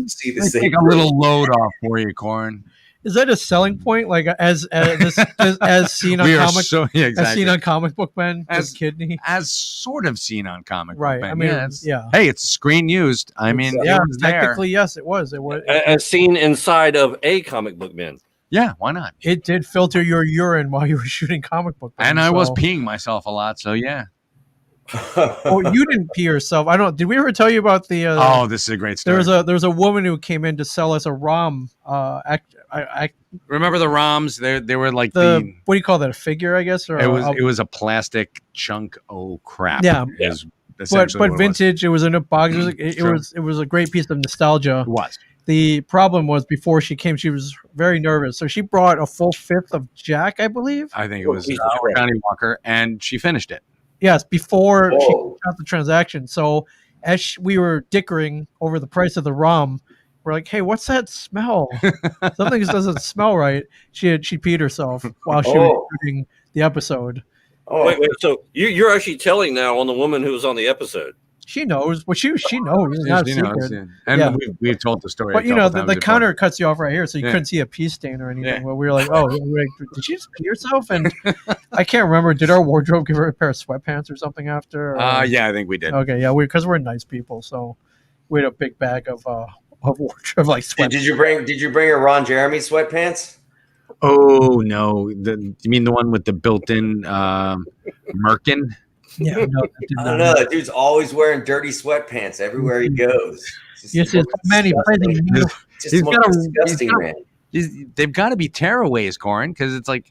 see the same. Take a little load off for you, Corin. Is that a selling point? Like as seen on We are comic so yeah, as exactly. seen on comic book men? As- As kidney, As sort of seen on comic book right? men. I mean, Yes. yeah. Hey, it's screen used. I mean, Yeah, it was there. technically, yes, it was. It was. As seen inside of a comic book man. Yeah, why not? It did filter your urine while you were shooting comic book. Men, And I was so- peeing myself a lot, so yeah. Oh, you didn't pee yourself. I don't. Did we ever tell you about the? Oh, this is a great story. There's a woman who came in to sell us a ROM. Remember the ROMs? They were like The what do you call that? A figure, I guess, or it was a plastic chunk of crap. Yeah. Is but essentially what it was. vintage. It was in a box. It True. was a great piece of nostalgia. It was. The problem was before she came, she was very nervous, so she brought a full fifth of Jack, I believe. I think it was piece of crap. Johnny Walker, and she finished it. Yes, before she Whoa. got the transaction. So as we were dickering over the price of the ROM, we're like, "Hey, what's that smell? Something just doesn't smell right." She peed herself while she was shooting the episode. Oh, Wait, so you're actually telling now on the woman who was on the episode. She knows, but she knows. It's not a You know, secret. and Yeah. we've told the story. But a you know, couple the times before. counter cuts you off right here, so you Yeah. couldn't see a pee stain or anything. Yeah. Well, we were like, "Oh, did she just pee herself?" And I can't remember. Did our wardrobe give her a pair of sweatpants or something after? Or- Yeah, I think we did. Okay, yeah, because we're nice people, so we had a big bag of wardrobe like sweat. did you bring her Ron Jeremy sweatpants? Oh no, you mean the one with the built-in merkin? Yeah, no, that did I not- don't know. That dude's always wearing dirty sweatpants everywhere he goes. It's just Yes, the yes, most many disgusting- places. just He's the most got a- disgusting he's got a- man. They've got to be tearaways, Corin, because it's like,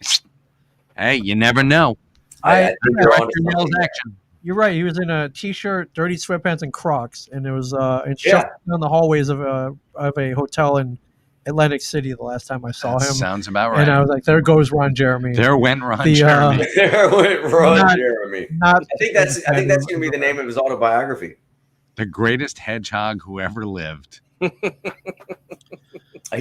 hey, you never know. I think you're Action onto yells something. action. You're right. He was in a t-shirt, dirty sweatpants, and Crocs, and it was and Yeah. shuffling down the hallways of a hotel in Atlantic City the last time I saw That him. sounds about right. And I was like, "There goes Ron Jeremy." There went Ron The, Jeremy. There went Ron Not- Jeremy. Not I think that's going to be the name of his autobiography. The greatest hedgehog who ever lived. He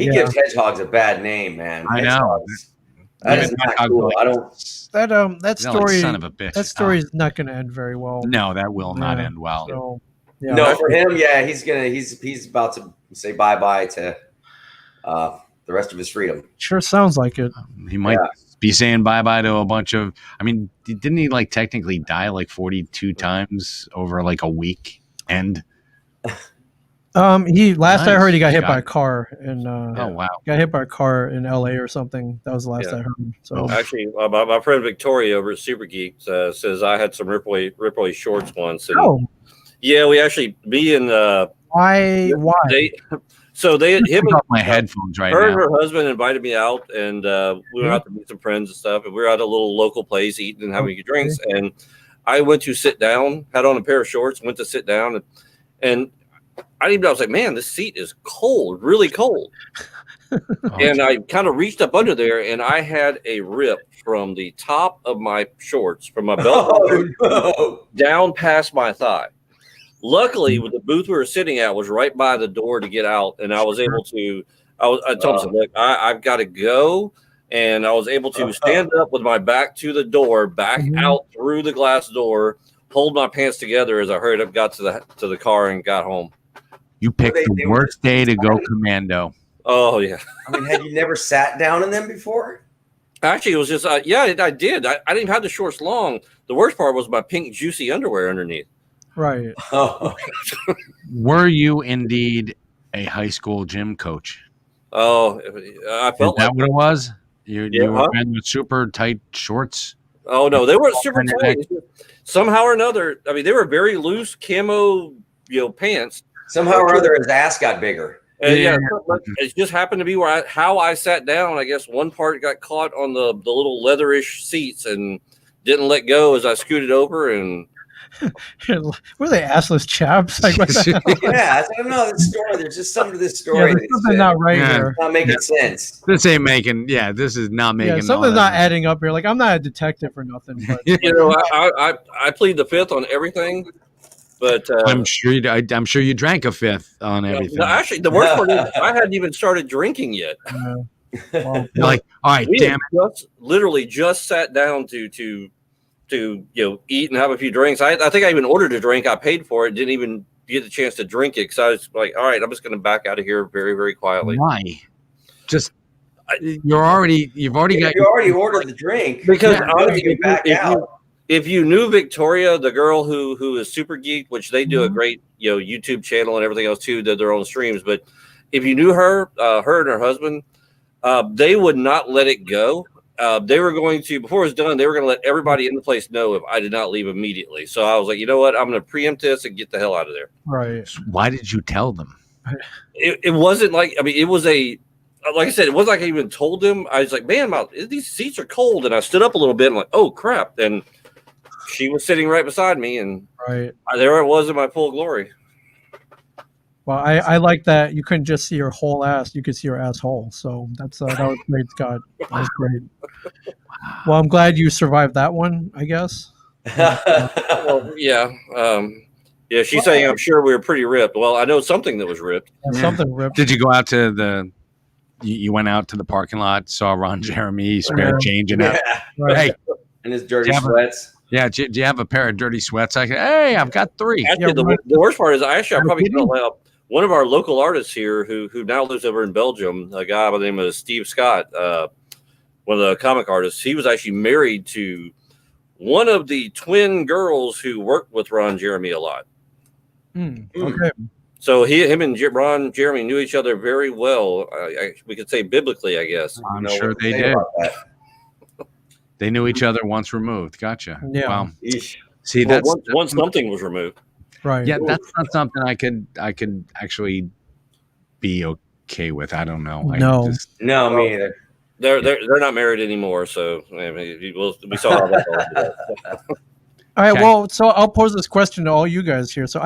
Yeah. gives hedgehogs a bad name, man. I know. Hedgehogs. That is Even not hedgehog cool. like- I don't. that that They're like, story. son of a bitch. That story is not going to end very well. No, that will not Yeah. end well. So, yeah. No, for him, yeah, he's about to say bye bye to the rest of his freedom. Sure sounds like it. He might Yeah. be saying bye bye to a bunch of. I mean, didn't he like technically die like 42 times over like a week? And I heard he got hit Nice. by a car and oh wow, got hit by a car in LA or something. That was the last Yeah. I heard. So Oh. Actually, my friend Victoria over at Super Geeks says I had some Ripley shorts once. And oh, yeah, we actually, me and Why? Him Take and off my headphones right her now. and her husband invited me out, and we went out to meet some friends and stuff. And we were at a little local place eating and having drinks. And I went to sit down, had on a pair of shorts, went to sit down, and I was like, man, this seat is cold, really cold. And I kind of reached up under there, and I had a rip from the top of my shorts, from my belt down past my thigh. Luckily, with the booth we were sitting at was right by the door to get out, and I was able to. I told him, look, I've got to go, and I was able to stand up with my back to the door, back out through the glass door, hold my pants together as I hurried up, got to the car, and got home. You picked the worst day to go commando. Oh yeah. I mean, had you never sat down in them before? Actually, it was just I did. I didn't even have the shorts long. The worst part was my pink juicy underwear underneath. Right. Oh. Were you indeed a high school gym coach? Oh, I felt Is that like what it was? You were huh? wearing the super tight shorts? Oh no, they were super tight. Somehow or another, I mean, they were very loose camo, pants. Somehow or other, his ass got bigger. Yeah, it just happened to be how I sat down. I guess one part got caught on the little leatherish seats and didn't let go as I scooted over. And were they assless chaps? Like, what the hell? Yeah, I don't know this story. There's just something to this story. There's something not right here. Not making sense. This ain't making. Yeah, this is not making. Something's not adding up here. Like, I'm not a detective or nothing. But I plead the fifth on everything. But I'm sure you drank a fifth on everything. No, actually, the worst part is I hadn't even started drinking yet. Well, like, all right, damn it. Literally just sat down to eat and have a few drinks. I think I even ordered a drink. I paid for it. Didn't even get the chance to drink it because I was like, all right, I'm just going to back out of here very, very quietly. Why? Just you've already ordered the drink because if if you knew Victoria, the girl who is Super Geek, which they do a great YouTube channel and everything else too, did their own streams. But if you knew her and her husband, they would not let it go. They were going to, before it was done, they were going to let everybody in the place know if I did not leave immediately. So I was like, you know what? I'm going to preempt this and get the hell out of there. right. Why did you tell them? It wasn't like, I mean, it was like I said, it wasn't like I even told them. I was like, man, these seats are cold. And I stood up a little bit and like, oh crap. And she was sitting right beside me, and there I was in my full glory. Well, I like that you couldn't just see your whole ass; you could see your asshole. So that was great, Scott. That was great. Well, I'm glad you survived that one. I guess. Well, yeah, she's saying I'm sure we were pretty ripped. Well, I know something that was ripped. Something ripped. Did you go out to you went out to the parking lot, saw Ron Jeremy spare change and hey, and his dirty sweats. Yeah, do you have a pair of dirty sweats? Hey, I've got 3. Actually, the worst part is I probably felt like one of our local artists here who now lives over in Belgium, a guy by the name of Steve Scott, one of the comic artists. He was actually married to one of the twin girls who worked with Ron Jeremy a lot. Okay. So him and Ron Jeremy knew each other very well. We could say biblically, I guess. I'm sure they did. They knew each other once removed. Gotcha. Yeah. Wow. See, that's once something was removed. Right. Yeah, that's not something I could actually be okay with. I don't know. No. No, me either. They're not married anymore, so I mean, we saw how that goes. All right. Okay. Well, so I'll pose this question to all you guys here. So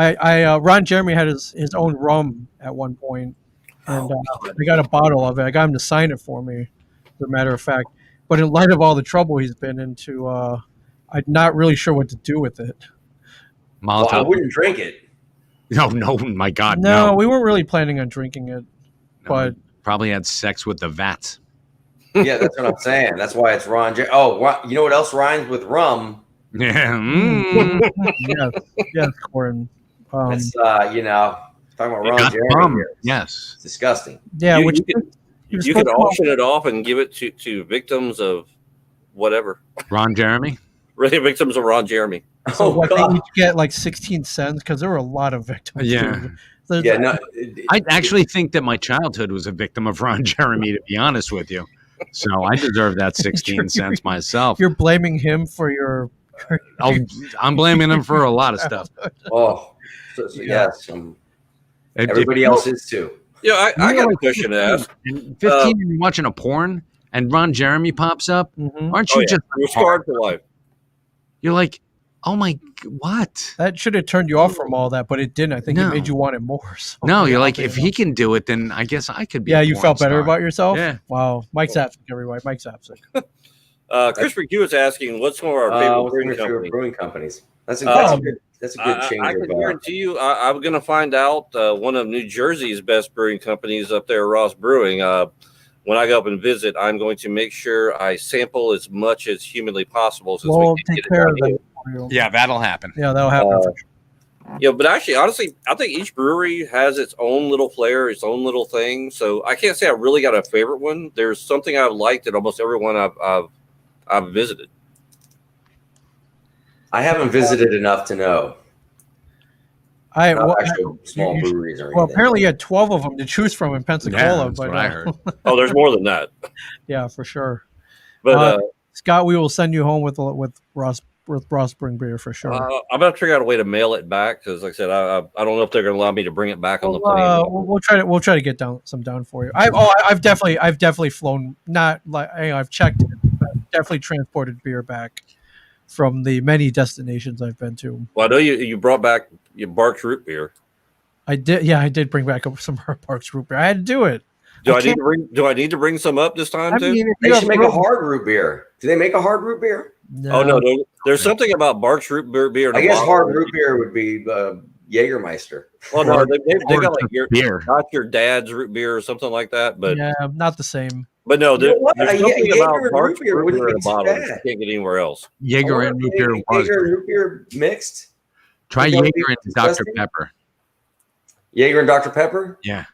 Ron Jeremy had his own rum at one point, and I got a bottle of it. I got him to sign it for me, as a matter of fact. But in light of all the trouble he's been into, I'm not really sure what to do with it. Well, I wouldn't drink it. No, my God, No, we weren't really planning on drinking it, but probably had sex with the vats. Yeah, that's what I'm saying. That's why it's Ron. You know what else rhymes with rum? Yeah. yes, Corin. It's talking about Ron Jeremy here. Yes, It's disgusting. Yeah, You could auction it off and give it to victims of whatever. Ron Jeremy? Really, victims of Ron Jeremy. So they each get like 16 cents because there were a lot of victims. Yeah. I actually think that my childhood was a victim of Ron Jeremy, to be honest with you. So I deserve that 16 cents myself. You're blaming him for your... I'm blaming him for a lot of stuff. Oh, yes. Everybody else is too. Yeah, I got a like question to 15, ask. and 15, and you're watching a porn, and Ron Jeremy pops up. Mhm. Aren't Oh, you yeah. just You're scarred for life. You're like, oh my, what? That should have turned you off from all that, but it didn't. I think it made No. you want it more. So No, yeah, you're I'll like, be if honest. he can do it, then I guess I could be. Yeah, a you porn felt better star. about yourself? Yeah. Wow. Mike Zapcic, everybody. Mike Zapcic. Chris McHugh was asking, what's some of our favorite What's one brewing of your favorite companies? brewing companies? That's a good I change can of. guarantee you, I'm going to find out one of New Jersey's best brewing companies up there, Ross Brewing. When I go up and visit, I'm going to make sure I sample as much as humanly possible. Since Well, we can't take get it care down of here. that for you. Yeah, that'll happen. Yeah, that'll happen. But actually, honestly, I think each brewery has its own little flair, its own little thing. So I can't say I really got a favorite one. There's something I've liked at almost everyone I've visited. I haven't visited enough to know. Not actual small breweries or anything. Well, apparently you had 12 of them to choose from in Pensacola. Yeah, that's but what I heard. Oh, there's more than that. Yeah, for sure. But Scott, we will send you home with Ross Brewing beer for sure. I'm going to figure out a way to mail it back because, like I said, I don't know if they're going to allow me to bring it back on the plane. We'll try to get down for you. I've definitely flown. Not like I've checked. I've definitely transported beer back from the many destinations I've been to. Well, I know you brought back your Barks root beer. I did. Yeah, I did bring back some Parks root beer. I had to do it. Do I need to bring some up this time too? They should make a hard root beer. Do they make a hard root beer? No. Oh no, there's something about Barks root beer. I guess hard root beer would be Jägermeister. Well, no, they got like beer. not your dad's root beer or something like that. But yeah, not the same. But no, there's something about Jaeger Barks root beer root wouldn't beer in be a too bottle that you bad. can't get anywhere else. Jaeger and root beer was Jaeger and great. root beer mixed. Try Would that Jaeger be and Dr. disgusting? Pepper. Jaeger and Dr. Pepper? Yeah.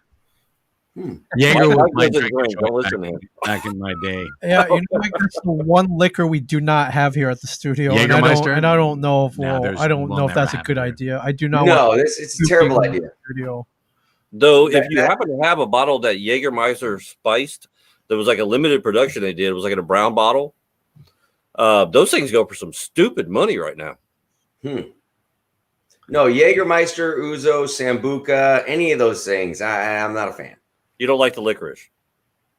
Hmm. Jaeger was Mike my doesn't drink drink. of Don't choice listen to him. back in my day. Yeah, Mike, that's the one liquor we do not have here at the studio, and Jägermeister? I don't know if No, I don't we'll know if that's a never good have it idea. I do not. No, want it's a terrible people in idea. the studio. Though, if you happen to have a bottle that Jägermeister spiced, there was like a limited production they did. It was like in a brown bottle. Those things go for some stupid money right now. No, Jägermeister, Ouzo, Sambuca, any of those things. I'm not a fan. You don't like the licorice.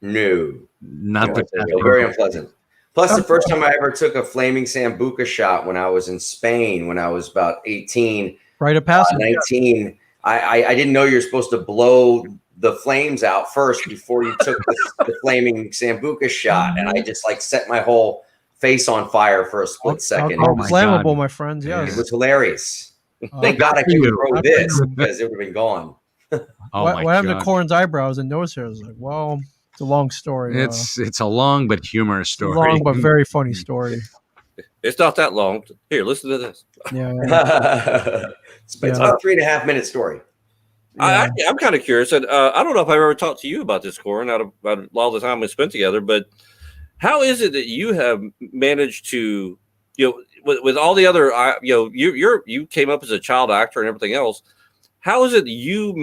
No. Not the They're very unpleasant. Plus, the first time I ever took a flaming Sambuca shot when I was in Spain, when I was about 18, Rite of passage. 19, I didn't know you're supposed to blow the flames out first before you took the flaming Sambuca shot. And I just like set my whole face on fire for a split second. Alcohol my flammable, God. my friends. It Yes. was hilarious. Oh, Thank God I for you. couldn't throw this because it would have been gone. Oh what my happened to God. Corin's eyebrows and nose hairs? Like, well, it's a long story. It's a long but humorous story. long but very funny story. It's not that long. Here, listen to this. Yeah. It's about a 3.5 minute story. I'm kind of curious. And I don't know if I've ever talked to you about this, Corin, out of all the time we spent together, but how is it that you have managed to, with all the other, you came up as a child actor and everything else. How is it that you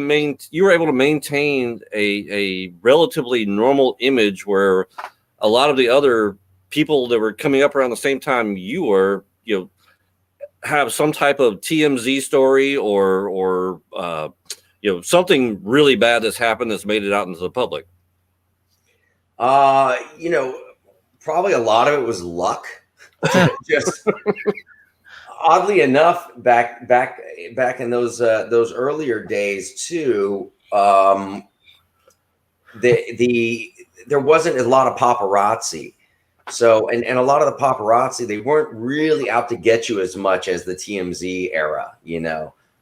were able to maintain a relatively normal image where a lot of the other people that were coming up around the same time you were, have some type of TMZ story or something really bad that's happened that's made it out into the public? Probably a lot of it was luck. Just oddly enough, back in those earlier days too, there wasn't a lot of paparazzi. So and a lot of the paparazzi, they weren't really out to get you as much as the TMZ era,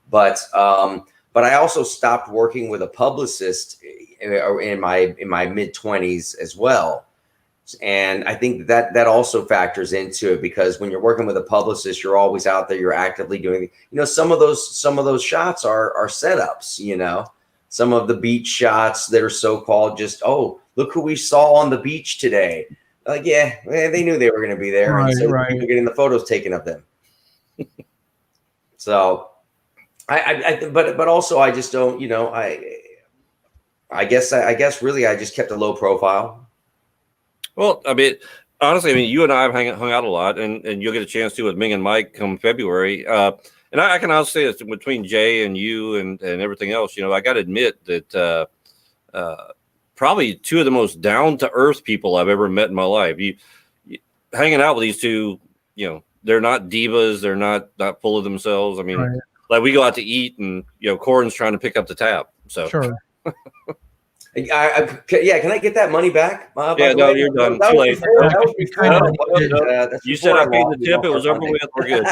But I also stopped working with a publicist in my mid-20s as well. And I think that also factors into it, because when you're working with a publicist, you're always out there, you're actively doing, some of those shots are setups, some of the beach shots that are so-called just, oh, look who we saw on the beach today. Like, yeah, they knew they were going to be there. Right, and so right. people getting the photos taken of them. So but also I just don't, I guess really I just kept a low profile. Well, honestly, you and I have hung out a lot, and you'll get a chance to with Ming and Mike come February. And and I can honestly say it's between Jay and you and everything else. I got to admit that probably two of the most down to earth people I've ever met in my life. You hanging out with these two, they're not divas. They're not full of themselves. I mean, Right. like we go out to eat and, Corin's trying to pick up the tab. So Sure. Can I get that money back? By Yeah, the no, way? you're done. That Too was late. before. That was before. No, That's you before said I I paid lost the tip. It was over Monday. with. We're good.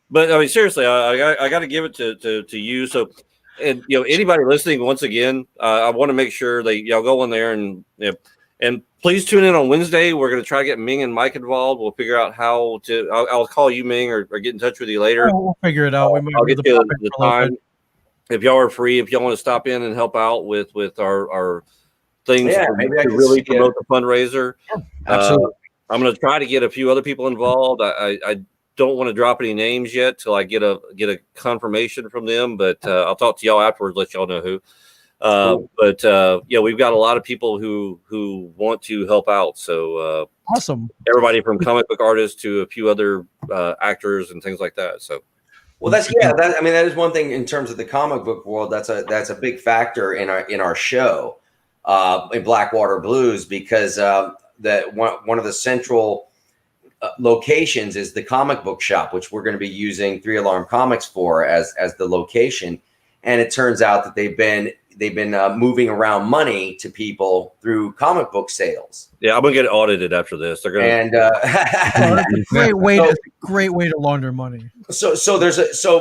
But I mean, seriously, I got to give it to you. So, and anybody listening, once again, I want to make sure that y'all go in there and please tune in on Wednesday. We're going to try to get Ming and Mike involved. We'll figure out how to. I'll call you, Ming, or get in touch with you later. Oh, we'll figure it out. We might I'll be get able you to pop in the for a little time. bit. If y'all are free, if y'all want to stop in and help out with our things Yeah, to maybe I can really see promote the fundraiser. Absolutely. I'm going to try to get a few other people involved. I don't want to drop any names yet till I get a confirmation from them, but I'll talk to y'all afterwards, let y'all know who. Cool. But we've got a lot of people who want to help out. So Awesome. everybody from comic book artists to a few other actors and things like that. So. Well, that is one thing in terms of the comic book world. That's a big factor in our show, in Blackwater Blues, because that one of the central locations is the comic book shop, which we're going to be using 3 Alarm Comics for as the location. And it turns out that they've been moving around money to people through comic book sales. Yeah, I'm gonna get audited after this. They're gonna Great way to launder money. So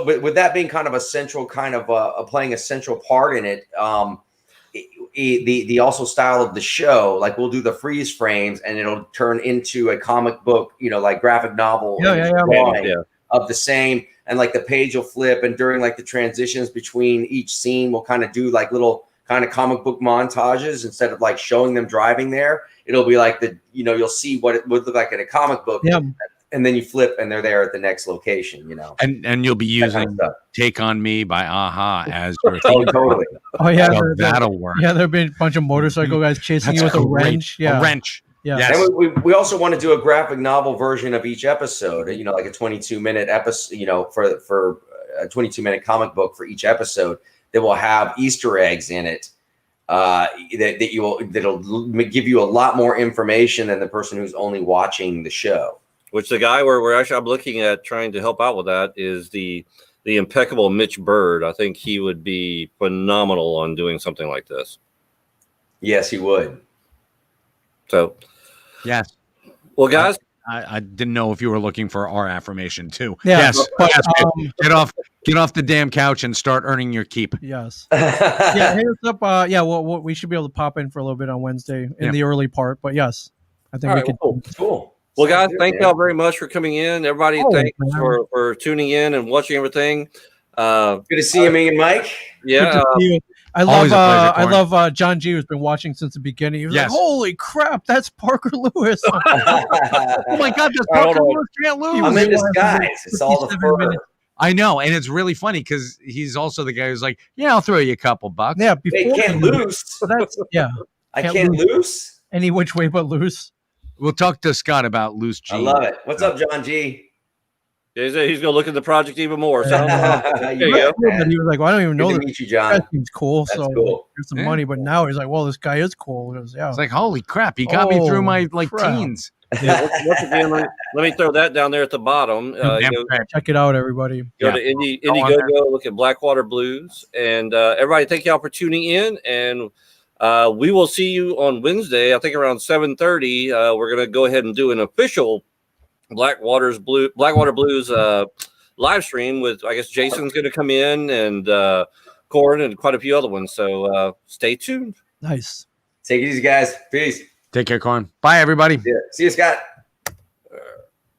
but with that being kind of a central kind of playing a central part in it, the also style of the show, like we'll do the freeze frames and it'll turn into a comic book, like graphic novel drawing of the same, and like the page will flip, and during like the transitions between each scene we'll kind of do like little kind of comic book montages. Instead of like showing them driving there, it'll be like you'll see what it would look like in a comic book. Yeah. And then you flip and they're there at the next location, And you'll be using Take on Me by Aha as your Oh, totally. Oh yeah, so that'll work. Yeah, there'll be a bunch of motorcycle guys chasing you with a wrench. Yeah, A wrench. Yeah. Yes. And we also want to do a graphic novel version of each episode, like a 22-minute episode, for a 22-minute comic book for each episode that will have Easter eggs in it. That'll give you a lot more information than the person who's only watching the show. Which the guy I'm looking at trying to help out with that is the impeccable Mitch Bird. I think he would be phenomenal on doing something like this. Yes, he would. So, yes. Well, guys, I didn't know if you were looking for our affirmation too. Yeah, Yes. but, Yes. Get off the damn couch and start earning your keep. Yes. Yeah, hit us up. Well, we should be able to pop in for a little bit on Wednesday in the early part. But yes, I think we could. Cool. Well, guys, thank y'all very much for coming in. Everybody, thanks for tuning in and watching everything. Good to see you, Ming and Mike. Yeah. I love John G, who's been watching since the beginning. He was like, "Holy crap, that's Parker Lewis!" Oh my God, that's Parker Lewis can't lose. I'm in disguise. It's all the fur. I know, and it's really funny because he's also the guy who's like, "Yeah, I'll throw you a couple bucks." Yeah, they can't lose. So that's I can't lose any which way but loose. We'll talk to Scott about loose G. I love it. What's up, John G? He's going to look at the project even more. So there you go. He was like, "Well, I don't even know that." Meet you, John. That seems cool. That's so cool. here's some money." But now he's like, "Well, this guy is cool." It's like, holy crap, he got me through my teens. Yeah, once again, let me throw that down there at the bottom. Check it out, everybody. Go to Indiegogo, look at Blackwater Blues, and everybody, thank y'all for tuning in. And we will see you on Wednesday. I think around 7:30. We're gonna go ahead and do an official Blackwater Blues live stream with, I guess, Jason's gonna come in and Corin and quite a few other ones. So stay tuned. Nice. Take it easy, guys. Peace. Take care, Corin. Bye, everybody. Yeah. See you, Scott.